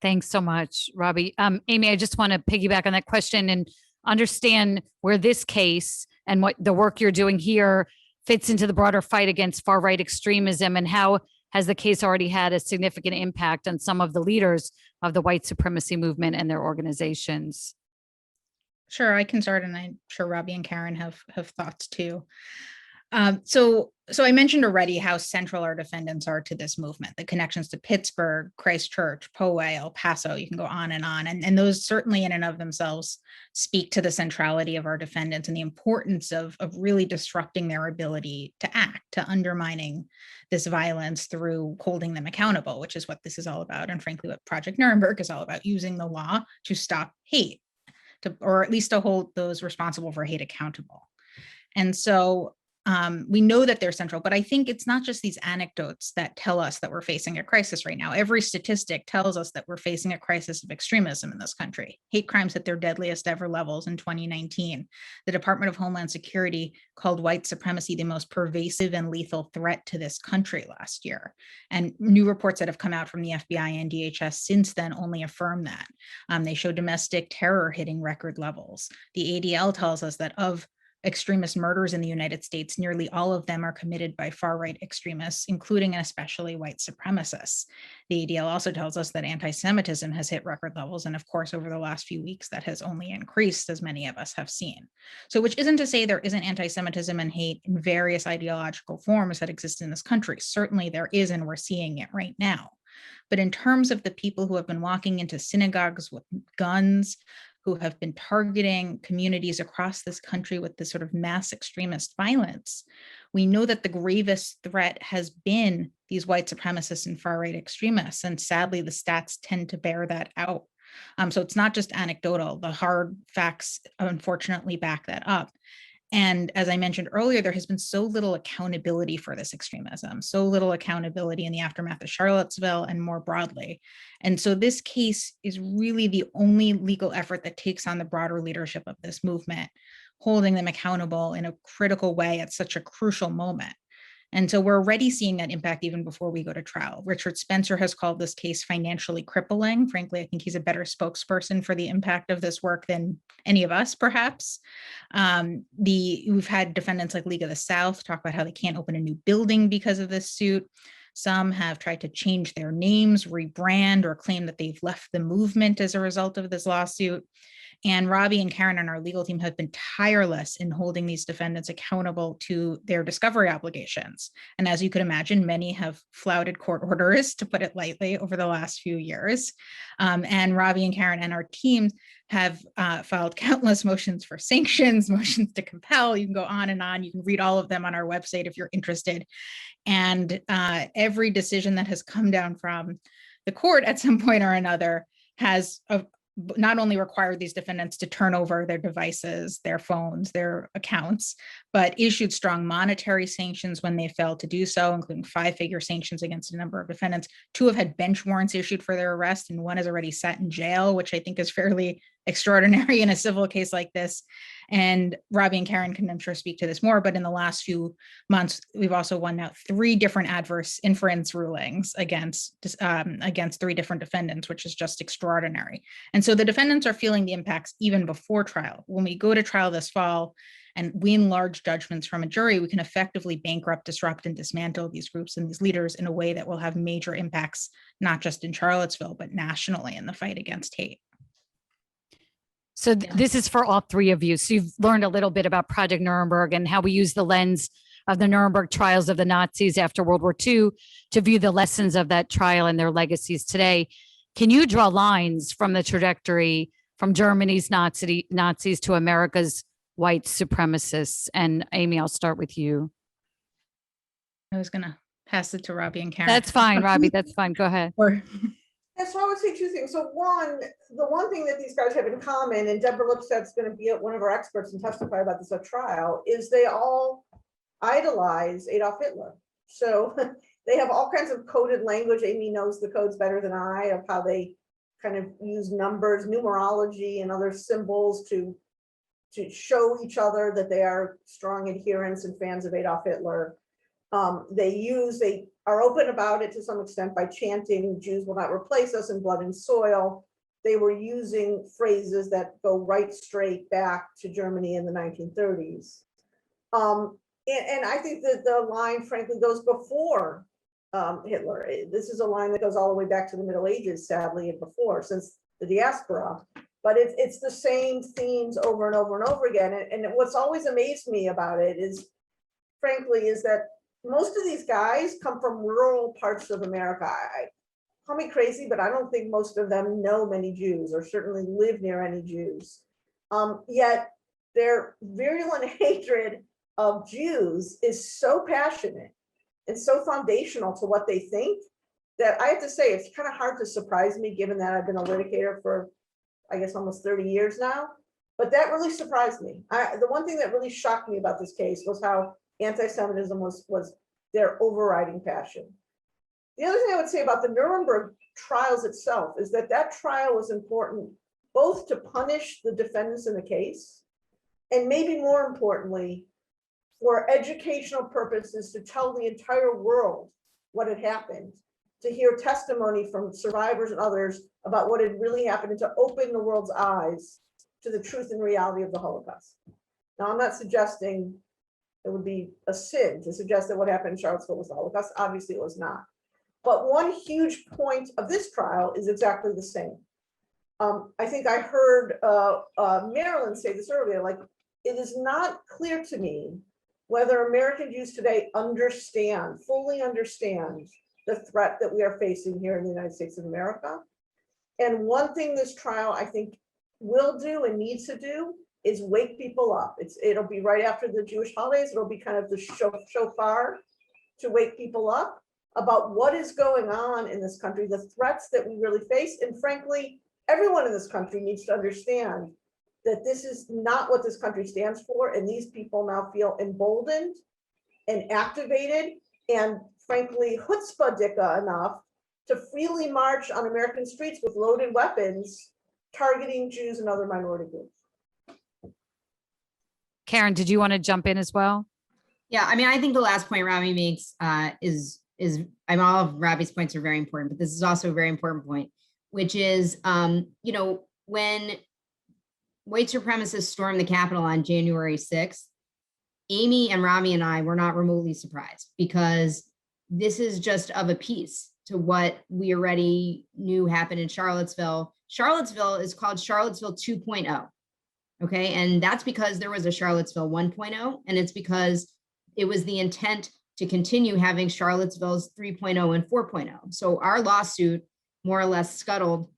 Thanks so much, Robbie. Amy, I just want to piggyback on that question and understand where this case and what the work you're doing here fits into the broader fight against far-right extremism, and how has the case already had a significant impact on some of the leaders of the white supremacy movement and their organizations? Sure, I can start, and I'm sure Robbie and Karen have thoughts too. So I mentioned already how central our defendants are to this movement, the connections to Pittsburgh, Christchurch, Poway, El Paso, you can go on. And those certainly in and of themselves speak to the centrality of our defendants and the importance of really disrupting their ability to act, to undermining this violence through holding them accountable, which is what this is all about. And frankly, what Project Nuremberg is all about, using the law to stop hate, or at least to hold those responsible for hate accountable. And so we know that they're central, but I think it's not just these anecdotes that tell us that we're facing a crisis right now. Every statistic tells us that we're facing a crisis of extremism in this country. Hate crimes at their deadliest ever levels in 2019. The Department of Homeland Security called white supremacy the most pervasive and lethal threat to this country last year. And new reports that have come out from the FBI and DHS since then only affirm that. They show domestic terror hitting record levels. The ADL tells us that of extremist murders in the United States, nearly all of them are committed by far-right extremists, including and especially white supremacists. The ADL also tells us that anti-Semitism has hit record levels, and of course, over the last few weeks, that has only increased, as many of us have seen. So, which isn't to say there isn't anti-Semitism and hate in various ideological forms that exist in this country. Certainly there is, and we're seeing it right now. But in terms of the people who have been walking into synagogues with guns, who have been targeting communities across this country with this sort of mass extremist violence, we know that the gravest threat has been these white supremacists and far-right extremists. And sadly, the stats tend to bear that out. So it's not just anecdotal. The hard facts, unfortunately, back that up. And as I mentioned earlier, there has been so little accountability for this extremism, so little accountability in the aftermath of Charlottesville and more broadly. And so this case is really the only legal effort that takes on the broader leadership of this movement, holding them accountable in a critical way at such a crucial moment. And so we're already seeing that impact even before we go to trial. Richard Spencer has called this case financially crippling. Frankly, I think he's a better spokesperson for the impact of this work than any of us, perhaps. We've had defendants like League of the South talk about how they can't open a new building because of this suit. Some have tried to change their names, rebrand, or claim that they've left the movement as a result of this lawsuit. And Robbie and Karen and our legal team have been tireless in holding these defendants accountable to their discovery obligations. And as you could imagine, many have flouted court orders, to put it lightly, over the last few years. And Robbie and Karen and our team have filed countless motions for sanctions, motions to compel. You can go on and on. You can read all of them on our website if you're interested. And every decision that has come down from the court at some point or another has not only required these defendants to turn over their devices, their phones, their accounts, but issued strong monetary sanctions when they failed to do so, including 5-figure sanctions against a number of defendants. 2 have had bench warrants issued for their arrest, and 1 has already sat in jail, which I think is fairly extraordinary in a civil case like this. And Robbie and Karen can, I'm sure, speak to this more, but in the last few months, we've also won now 3 different adverse inference rulings against 3 different defendants, which is just extraordinary. And so the defendants are feeling the impacts even before trial. When we go to trial this fall and win large judgments from a jury, we can effectively bankrupt, disrupt, and dismantle these groups and these leaders in a way that will have major impacts, not just in Charlottesville, but nationally in the fight against hate. So this is for all 3 of you. So you've learned a little bit about Project Nuremberg and how we use the lens of the Nuremberg trials of the Nazis after World War II to view the lessons of that trial and their legacies today. Can you draw lines from the trajectory from Germany's Nazis to America's white supremacists? And Amy, I'll start with you. I was going to pass it to Robbie and Karen. That's fine, Robbie. That's fine. Go ahead. Yeah, so I would say 2 things. So one, the one thing that these guys have in common, and Deborah Lipstad's going to be one of our experts and testify about this at trial, is they all idolize Adolf Hitler. So they have all kinds of coded language. Amy knows the codes better than I of how they kind of use numbers, numerology, and other symbols to show each other that they are strong adherents and fans of Adolf Hitler. They are open about it to some extent by chanting, "Jews will not replace us in blood and soil." They were using phrases that go right straight back to Germany in the 1930s. And I think that the line, frankly, goes before Hitler. This is a line that goes all the way back to the Middle Ages, sadly, and before, since the diaspora. But it's the same themes over and over and over again. And what's always amazed me about it is, frankly, is that most of these guys come from rural parts of America. Call me crazy, but I don't think most of them know many Jews or certainly live near any Jews. Yet their virulent hatred of Jews is so passionate and so foundational to what they think that I have to say it's kind of hard to surprise me, given that I've been a litigator for, I guess, almost 30 years now. But that really surprised me. The one thing that really shocked me about this case was how anti-Semitism was their overriding passion. The other thing I would say about the Nuremberg trials itself is that trial was important both to punish the defendants in the case, and maybe more importantly, for educational purposes, to tell the entire world what had happened, to hear testimony from survivors and others about what had really happened, and to open the world's eyes to the truth and reality of the Holocaust. Now, I'm not suggesting it would be a sin to suggest that what happened in Charlottesville was the Holocaust. Obviously, it was not. But one huge point of this trial is exactly the same. I think I heard Marilyn say this earlier, like, it is not clear to me whether American Jews today fully understand the threat that we are facing here in the United States of America. And one thing this trial, I think, will do and needs to do is wake people up. It'll be right after the Jewish holidays. It'll be kind of the shofar to wake people up about what is going on in this country, the threats that we really face. And frankly, everyone in this country needs to understand that this is not what this country stands for. And these people now feel emboldened and activated and frankly, chutzpah dika enough to freely march on American streets with loaded weapons, targeting Jews and other minority groups. Karen, did you want to jump in as well? Yeah, I mean, I think the last point Rabbi makes is all of Rabbi's points are very important, but this is also a very important point, which is, when white supremacists stormed the Capitol on January 6th, Amy and Rami and I were not remotely surprised, because this is just of a piece to what we already knew happened in Charlottesville. Charlottesville is called Charlottesville 2.0. Okay. And that's because there was a Charlottesville 1.0, and it's because it was the intent to continue having Charlottesville's 3.0 and 4.0. So our lawsuit more or less scuttled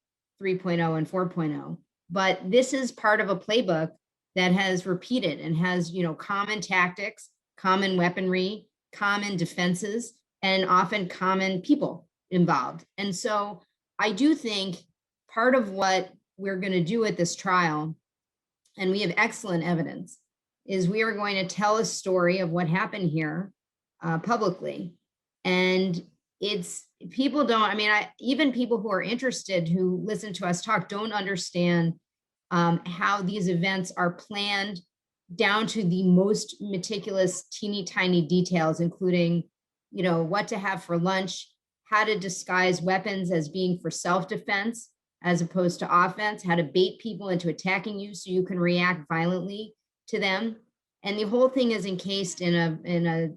3.0 and 4.0. But this is part of a playbook that has repeated and has, common tactics, common weaponry, common defenses, and often common people involved. And so I do think part of what we're going to do at this trial, and we have excellent evidence, is we are going to tell a story of what happened here publicly. And it's people don't, even people who are interested, who listen to us talk, don't understand how these events are planned down to the most meticulous, teeny tiny details, including, what to have for lunch, how to disguise weapons as being for self-defense as opposed to offense, how to bait people into attacking you so you can react violently to them. And the whole thing is encased in a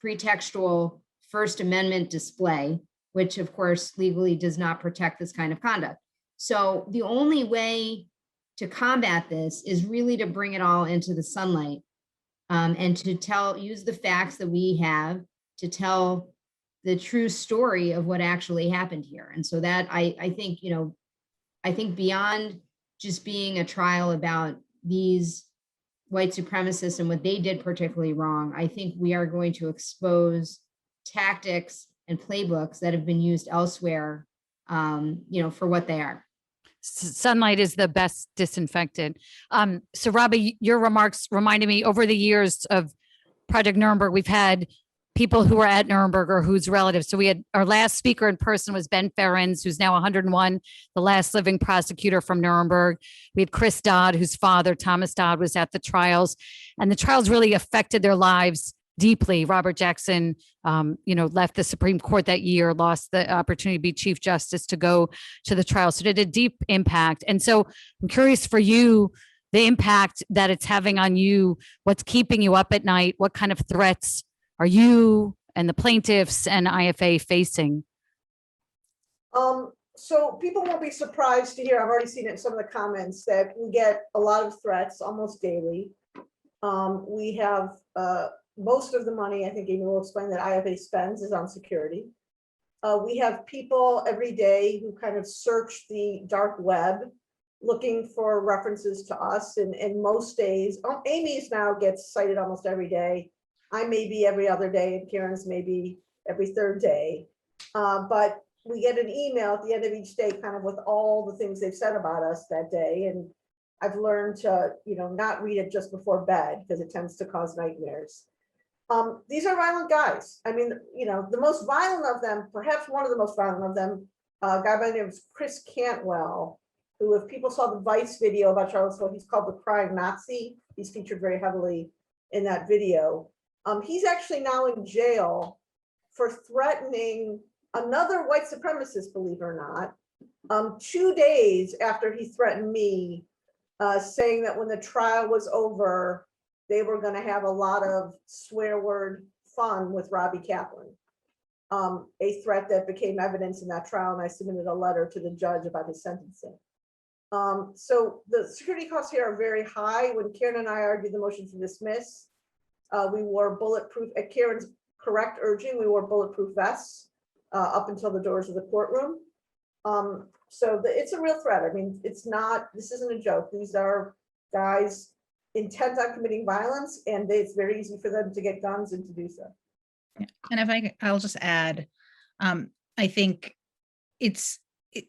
pretextual First Amendment display, which of course legally does not protect this kind of conduct. So the only way to combat this is really to bring it all into the sunlight, and to use the facts that we have to tell the true story of what actually happened here. And so that I think beyond just being a trial about these white supremacists and what they did particularly wrong, I think we are going to expose tactics and playbooks that have been used elsewhere, for what they are. Sunlight is the best disinfectant. So Rabbi, your remarks reminded me, over the years of Project Nuremberg, we've had people who were at Nuremberg or whose relatives. So we had, our last speaker in person was Ben Ferens, who's now 101, the last living prosecutor from Nuremberg. We had Chris Dodd, whose father, Thomas Dodd, was at the trials, and the trials really affected their lives deeply. Robert Jackson, left the Supreme Court that year, lost the opportunity to be Chief Justice, to go to the trial. So it had a deep impact. And so I'm curious for you, the impact that it's having on you, what's keeping you up at night, what kind of threats are you and the plaintiffs and IFA facing? So people won't be surprised to hear, I've already seen it in some of the comments, that we get a lot of threats almost daily. We have most of the money, I think Amy will explain, that IFA spends is on security. We have people every day who kind of search the dark web looking for references to us. And most days, Amy's now gets cited almost every day. I may be every other day, and Karen's maybe every third day. But we get an email at the end of each day kind of with all the things they've said about us that day. And I've learned to, not read it just before bed, because it tends to cause nightmares. These are violent guys. The most violent of them, perhaps one of the most violent of them, a guy by the name of Chris Cantwell, who, if people saw the Vice video about Charlottesville, he's called the Crying Nazi. He's featured very heavily in that video. He's actually now in jail for threatening another white supremacist, believe it or not, 2 days after he threatened me, saying that when the trial was over, they were going to have a lot of swear word fun with Robbie Kaplan. A threat that became evidence in that trial, and I submitted a letter to the judge about his sentencing. So the security costs here are very high. When Karen and I argued the motion to dismiss, we wore bulletproof, at Karen's correct urging, we wore bulletproof vests up until the doors of the courtroom. It's a real threat. This isn't a joke. These are guys intent on committing violence, and it's very easy for them to get guns and to do so. And I'll just add, I think it's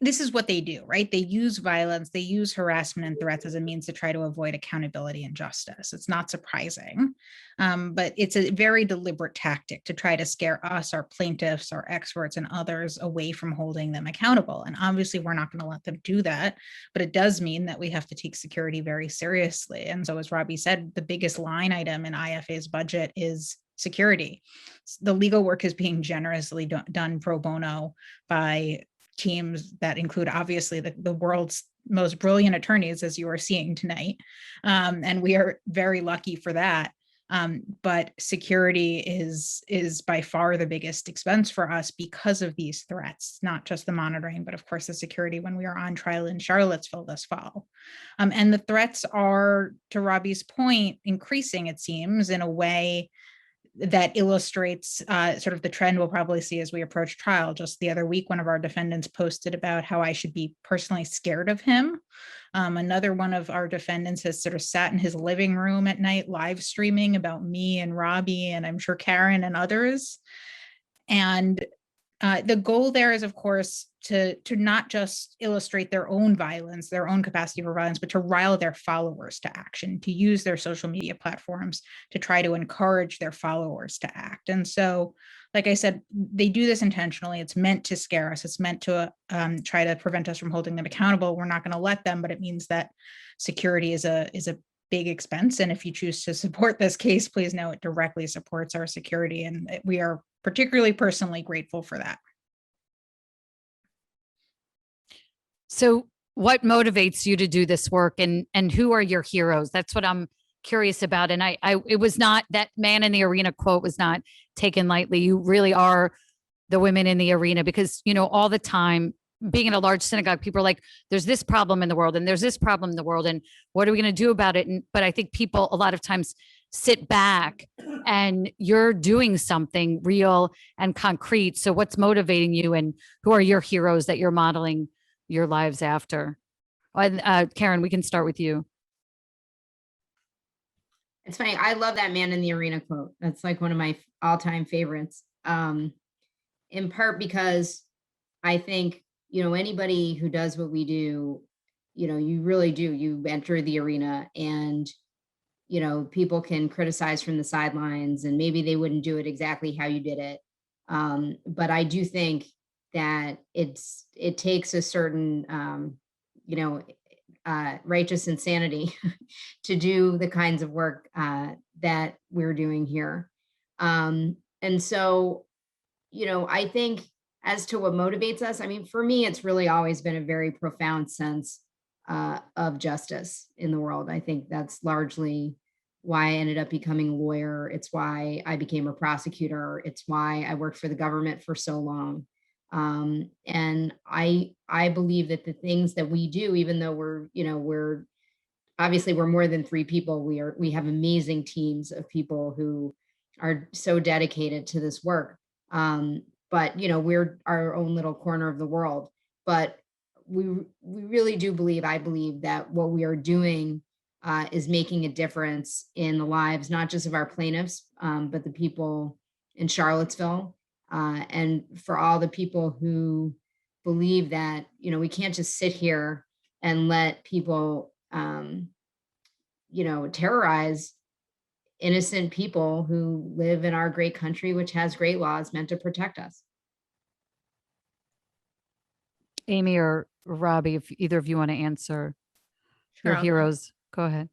this is what they do, right? They use violence, they use harassment and threats as a means to try to avoid accountability and justice. It's not surprising, but it's a very deliberate tactic to try to scare us, our plaintiffs, our experts, and others away from holding them accountable. And obviously, we're not going to let them do that, but it does mean that we have to take security very seriously. And so, as Robbie said, the biggest line item in IFA's budget is security. The legal work is being generously done pro bono by teams that include obviously the world's most brilliant attorneys, as you are seeing tonight. And we are very lucky for that. But security is by far the biggest expense for us because of these threats, not just the monitoring, but of course the security when we are on trial in Charlottesville this fall. And the threats are, to Robbie's point, increasing, it seems, in a way that illustrates sort of the trend we'll probably see as we approach trial. Just the other week, one of our defendants posted about how I should be personally scared of him. Another one of our defendants has sort of sat in his living room at night, live streaming about me and Robbie, and I'm sure Karen and others. And the goal there is, of course, to not just illustrate their own violence, their own capacity for violence, but to rile their followers to action, to use their social media platforms to try to encourage their followers to act. And so, like I said, they do this intentionally. It's meant to scare us. It's meant to try to prevent us from holding them accountable. We're not going to let them, but it means that security is a big expense. And if you choose to support this case, please know it directly supports our security. And we are particularly personally grateful for that. So what motivates you to do this work, and who are your heroes? That's what I'm curious about. And it was not, that man in the arena quote was not taken lightly. You really are the women in the arena, because, you know, all the time being in a large synagogue, people are like, there's this problem in the world and there's this problem in the world, and what are we going to do about it? But I think people a lot of times sit back, and you're doing something real and concrete. So what's motivating you, and who are your heroes that you're modeling your lives after? And Karen, we can start with you. It's funny. I love that man in the arena quote. That's like one of my all-time favorites. In part because I think, you know, anybody who does what we do, you know, you really do. You enter the arena, and, you know, people can criticize from the sidelines, and maybe they wouldn't do it exactly how you did it. But I do think that it takes a certain, righteous insanity to do the kinds of work that we're doing here. And so, you know, I think as to what motivates us, I mean, for me, it's really always been a very profound sense of justice in the world. I think that's largely why I ended up becoming a lawyer. It's why I became a prosecutor. It's why I worked for the government for so long. And I believe that the things that we do, even though we're obviously we're more than three people, we have amazing teams of people who are so dedicated to this work. But, you know, we're our own little corner of the world, but we really do believe, I believe, that what we are doing is making a difference in the lives, not just of our plaintiffs, but the people in Charlottesville. And for all the people who believe that, you know, we can't just sit here and let people, terrorize innocent people who live in our great country, which has great laws meant to protect us. Amy or Robbie, if either of you want to answer your heroes, go ahead.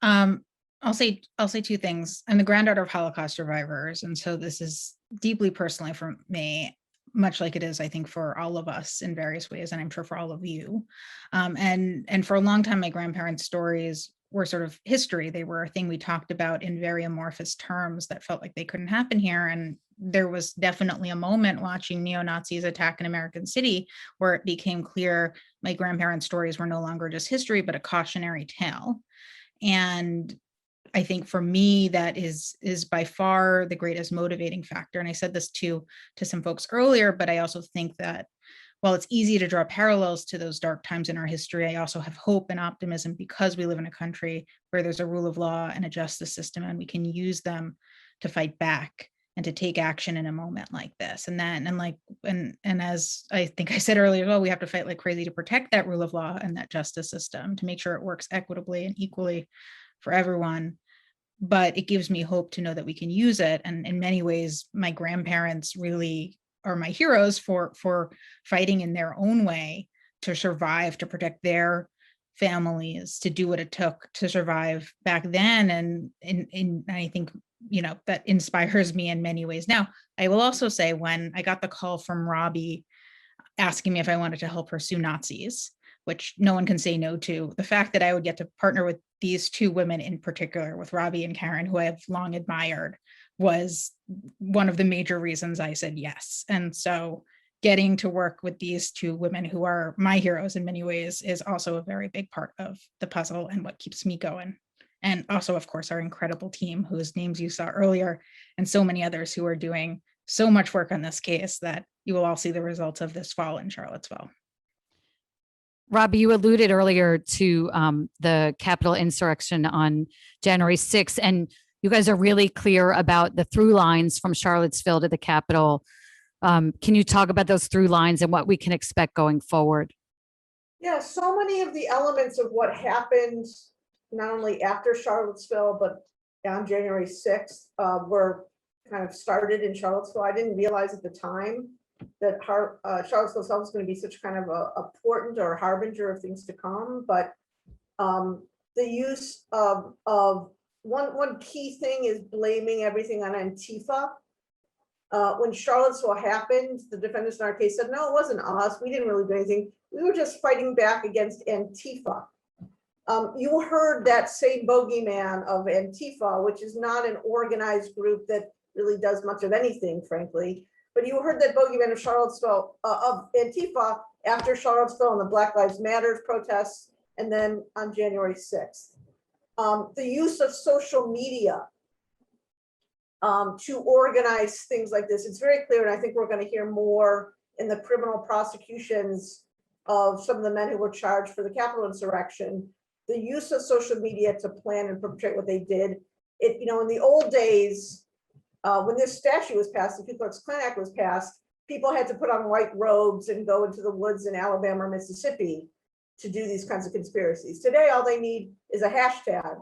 I'll say two things. I'm the granddaughter of Holocaust survivors, and so this is deeply personally for me, much like it is, I think, for all of us in various ways, and I'm sure for all of you. And for a long time, my grandparents' stories were sort of history. They were a thing we talked about in very amorphous terms that felt like they couldn't happen here. And there was definitely a moment watching neo-Nazis attack an American city where it became clear my grandparents' stories were no longer just history, but a cautionary tale. And I think for me, that is by far the greatest motivating factor. And I said this to some folks earlier, but I also think that while it's easy to draw parallels to those dark times in our history, I also have hope and optimism because we live in a country where there's a rule of law and a justice system, and we can use them to fight back and to take action in a moment like this. And as I think I said earlier, well, we have to fight like crazy to protect that rule of law and that justice system to make sure it works equitably and equally for everyone. But it gives me hope to know that we can use it. And in many ways, my grandparents really are my heroes for fighting in their own way to survive, to protect their families, to do what it took to survive back then. And I think, that inspires me in many ways. Now, I will also say, when I got the call from Robbie asking me if I wanted to help pursue Nazis, which no one can say no to, the fact that I would get to partner with these two women in particular, with Robbie and Karen, who I have long admired, was one of the major reasons I said yes. And so getting to work with these two women who are my heroes in many ways is also a very big part of the puzzle and what keeps me going. And also, of course, our incredible team, whose names you saw earlier, and so many others who are doing so much work on this case that you will all see the results of this fall in Charlottesville. Robbie, you alluded earlier to the Capitol insurrection on January 6th, and you guys are really clear about the through lines from Charlottesville to the Capitol. Can you talk about those through lines and what we can expect going forward? Yeah, so many of the elements of what happened, not only after Charlottesville, but on January 6th, were kind of started in Charlottesville. I didn't realize at the time that Charlottesville itself was going to be such kind of a portent or a harbinger of things to come. But the use of one key thing is blaming everything on Antifa. When Charlottesville happened, the defendants in our case said, no, it wasn't us. We didn't really do anything. We were just fighting back against Antifa. You heard that same bogeyman of Antifa, which is not an organized group that really does much of anything, frankly. But you heard that bogeyman of Charlottesville, of Antifa, after Charlottesville and the Black Lives Matter protests, and then on January 6th. The use of social media to organize things like this. It's very clear, and I think we're going to hear more in the criminal prosecutions of some of the men who were charged for the Capitol insurrection. The use of social media to plan and perpetrate what they did. In the old days, when this statute was passed, the Ku Klux Klan Act was passed, people had to put on white robes and go into the woods in Alabama or Mississippi to do these kinds of conspiracies. Today, all they need is a hashtag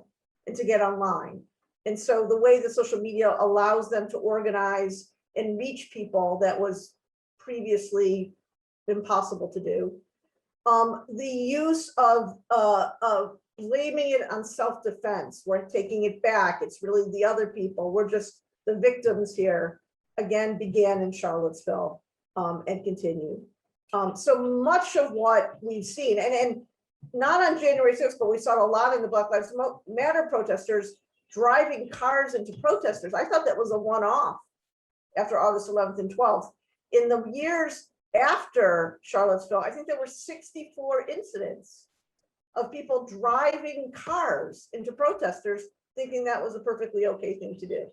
and to get online. And so the way the social media allows them to organize and reach people that was previously impossible to do. The use of blaming it on self-defense. We're taking it back. It's really the other people. We're just the victims here. Again, began in Charlottesville and continued. So much of what we've seen, and not on January 6th, but we saw a lot in the Black Lives Matter protesters driving cars into protesters. I thought that was a one-off after August 11th and 12th. In the years after Charlottesville, I think there were 64 incidents of people driving cars into protesters, thinking that was a perfectly okay thing to do.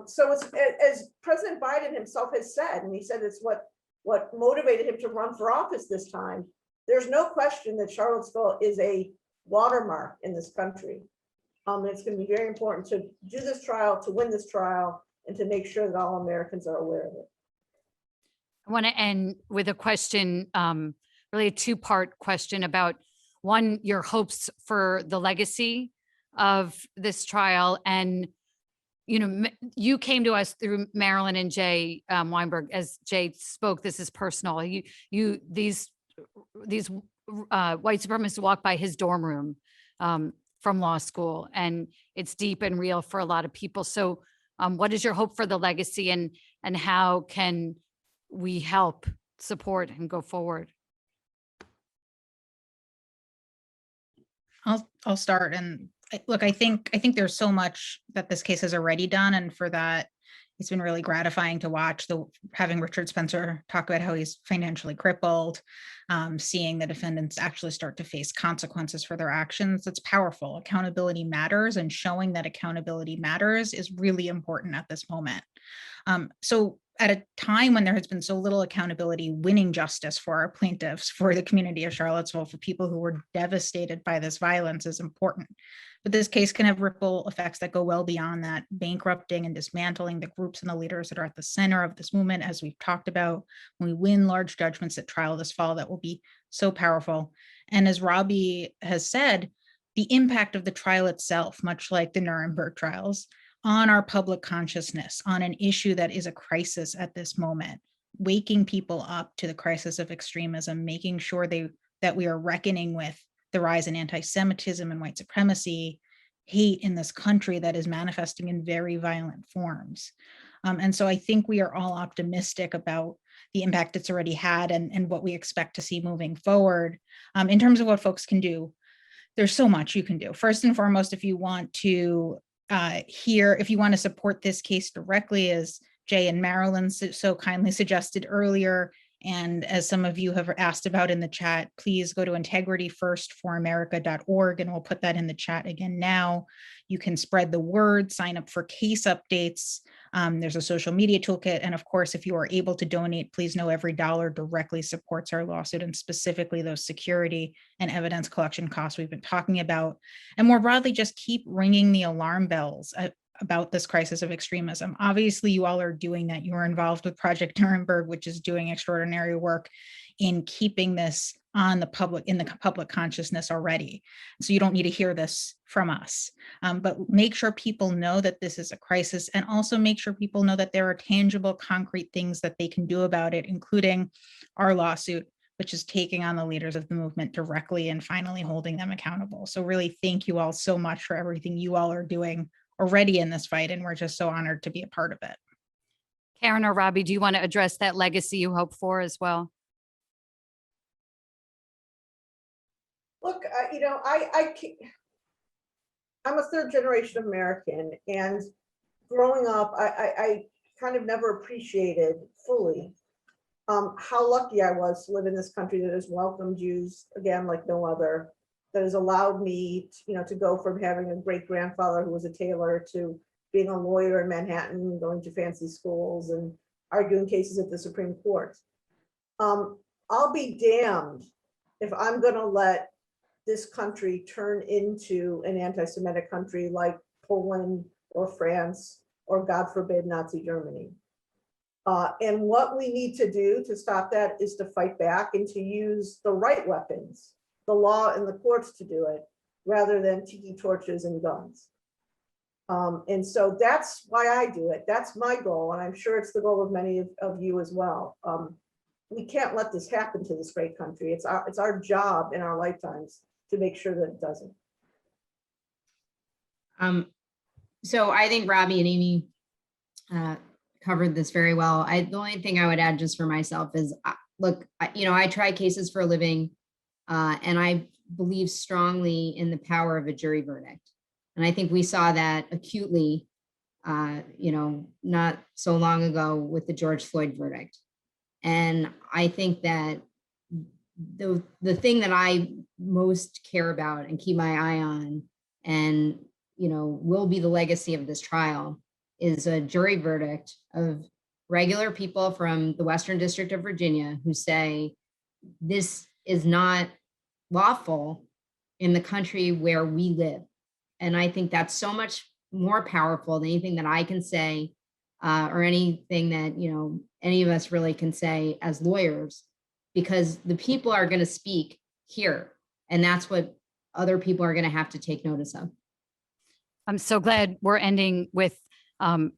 So it's, as President Biden himself has said, and he said it's what motivated him to run for office this time, there's no question that Charlottesville is a watermark in this country. It's going to be very important to do this trial, to win this trial, and to make sure that all Americans are aware of it. I want to end with a question, really a two-part question about, one, your hopes for the legacy of this trial. And, you came to us through Marilyn and Jay Weinberg. As Jay spoke, this is personal. These white supremacists walk by his dorm room from law school, and it's deep and real for a lot of people. So what is your hope for the legacy, and how can we help support and go forward? I'll start. And look, I think there's so much that this case has already done, and for that, it's been really gratifying to watch having Richard Spencer talk about how he's financially crippled, seeing the defendants actually start to face consequences for their actions. It's powerful. Accountability matters, and showing that accountability matters is really important at this moment. So at a time when there has been so little accountability, winning justice for our plaintiffs, for the community of Charlottesville, for people who were devastated by this violence is important. But this case can have ripple effects that go well beyond that, bankrupting and dismantling the groups and the leaders that are at the center of this movement, as we've talked about. When we win large judgments at trial this fall, that will be so powerful. And as Robbie has said, the impact of the trial itself, much like the Nuremberg trials, on our public consciousness, on an issue that is a crisis at this moment, waking people up to the crisis of extremism, making sure that we are reckoning with the rise in anti-Semitism and white supremacy, hate in this country that is manifesting in very violent forms. And so I think we are all optimistic about the impact it's already had and what we expect to see moving forward. In terms of what folks can do, there's so much you can do. First and foremost, if you want to if you want to support this case directly, as Jay and Marilyn so kindly suggested earlier, and as some of you have asked about in the chat, please go to integrityfirstforamerica.org, and we'll put that in the chat again now. You can spread the word, sign up for case updates. There's a social media toolkit. And of course, if you are able to donate, please know every dollar directly supports our lawsuit, and specifically those security and evidence collection costs we've been talking about. And more broadly, just keep ringing the alarm bells about this crisis of extremism. Obviously, you all are doing that. You are involved with Project Nuremberg, which is doing extraordinary work in keeping this in the public consciousness already. So you don't need to hear this from us, but make sure people know that this is a crisis, and also make sure people know that there are tangible, concrete things that they can do about it, including our lawsuit, which is taking on the leaders of the movement directly and finally holding them accountable. So really, thank you all so much for everything you all are doing already in this fight, and we're just so honored to be a part of it. Karen or Robbie, do you want to address that legacy you hope for as well? Look, I'm a third generation American, and growing up, I kind of never appreciated fully how lucky I was to live in this country that has welcomed Jews, again, like no other, that has allowed me to go from having a great grandfather who was a tailor to being a lawyer in Manhattan, going to fancy schools and arguing cases at the Supreme Court. I'll be damned if I'm going to let this country turn into an anti-Semitic country like Poland or France or, God forbid, Nazi Germany. And what we need to do to stop that is to fight back and to use the right weapons, the law and the courts, to do it, rather than tiki torches and guns. And so that's why I do it. That's my goal, and I'm sure it's the goal of many of you as well. We can't let this happen to this great country. It's our job in our lifetimes to make sure that it doesn't. So I think Robbie and Amy covered this very well. The only thing I would add just for myself is, look, I try cases for a living, and I believe strongly in the power of a jury verdict. And I think we saw that acutely, not so long ago with the George Floyd verdict. And I think that the thing that I most care about and keep my eye on, and will be the legacy of this trial, is a jury verdict of regular people from the Western District of Virginia who say this is not lawful in the country where we live. And I think that's so much more powerful than anything that I can say, or anything that any of us really can say as lawyers, because the people are going to speak here, and that's what other people are going to have to take notice of. I'm so glad we're ending with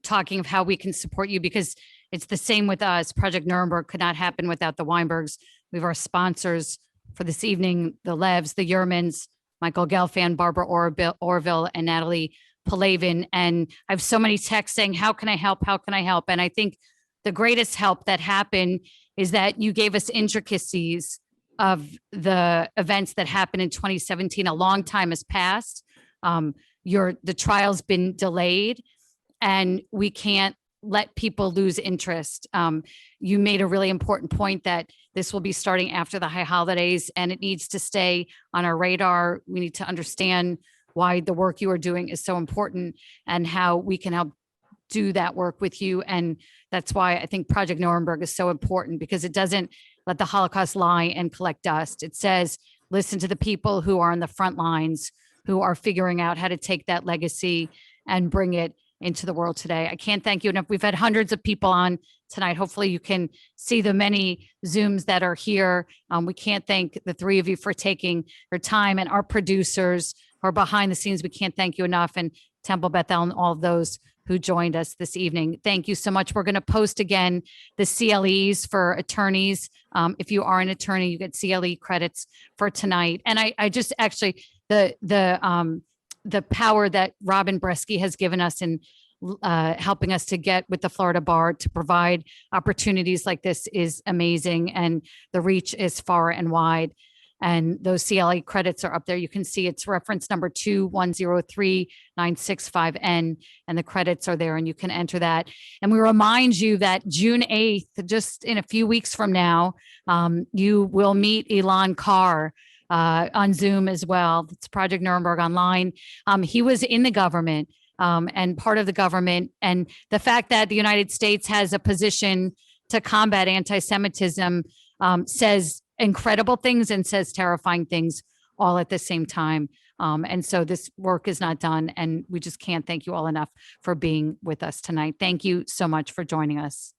talking of how we can support you, because it's the same with us. Project Nuremberg could not happen without the Weinbergs. We have our sponsors for this evening, the Levs, the Yermans, Michael Gelfand, Barbara Orville, and Natalie Palavin. And I have so many texts saying, how can I help? How can I help? And I think the greatest help that happened is that you gave us intricacies of the events that happened in 2017. A long time has passed. The trial's been delayed, and we can't let people lose interest. You made a really important point that this will be starting after the high holidays, and it needs to stay on our radar. We need to understand why the work you are doing is so important and how we can help do that work with you. And That's why I think Project Nuremberg is so important, because it doesn't let the Holocaust lie and collect dust. It says, listen to the people who are on the front lines, who are figuring out how to take that legacy and bring it into the world today. I can't thank you enough. We've had hundreds of people on tonight. Hopefully you can see the many Zooms that are here. We can't thank the three of you for taking your time, and our producers who are behind the scenes. We can't thank you enough. And Temple Bethel and all of those who joined us this evening. Thank you so much. We're going to post again the CLEs for attorneys. If you are an attorney, you get CLE credits for tonight. And I just actually, the power that Robin Bresky has given us in helping us to get with the Florida Bar to provide opportunities like this is amazing. And the reach is far and wide. And those CLE credits are up there. You can see it's reference number 2103965N, and the credits are there and you can enter that. And we remind you that June 8th, just in a few weeks from now, you will meet Elon Carr on Zoom as well. It's Project Nuremberg Online. He was in the government and part of the government. And the fact that the United States has a position to combat anti-Semitism says incredible things and says terrifying things all at the same time. And so this work is not done. And we just can't thank you all enough for being with us tonight. Thank you so much for joining us.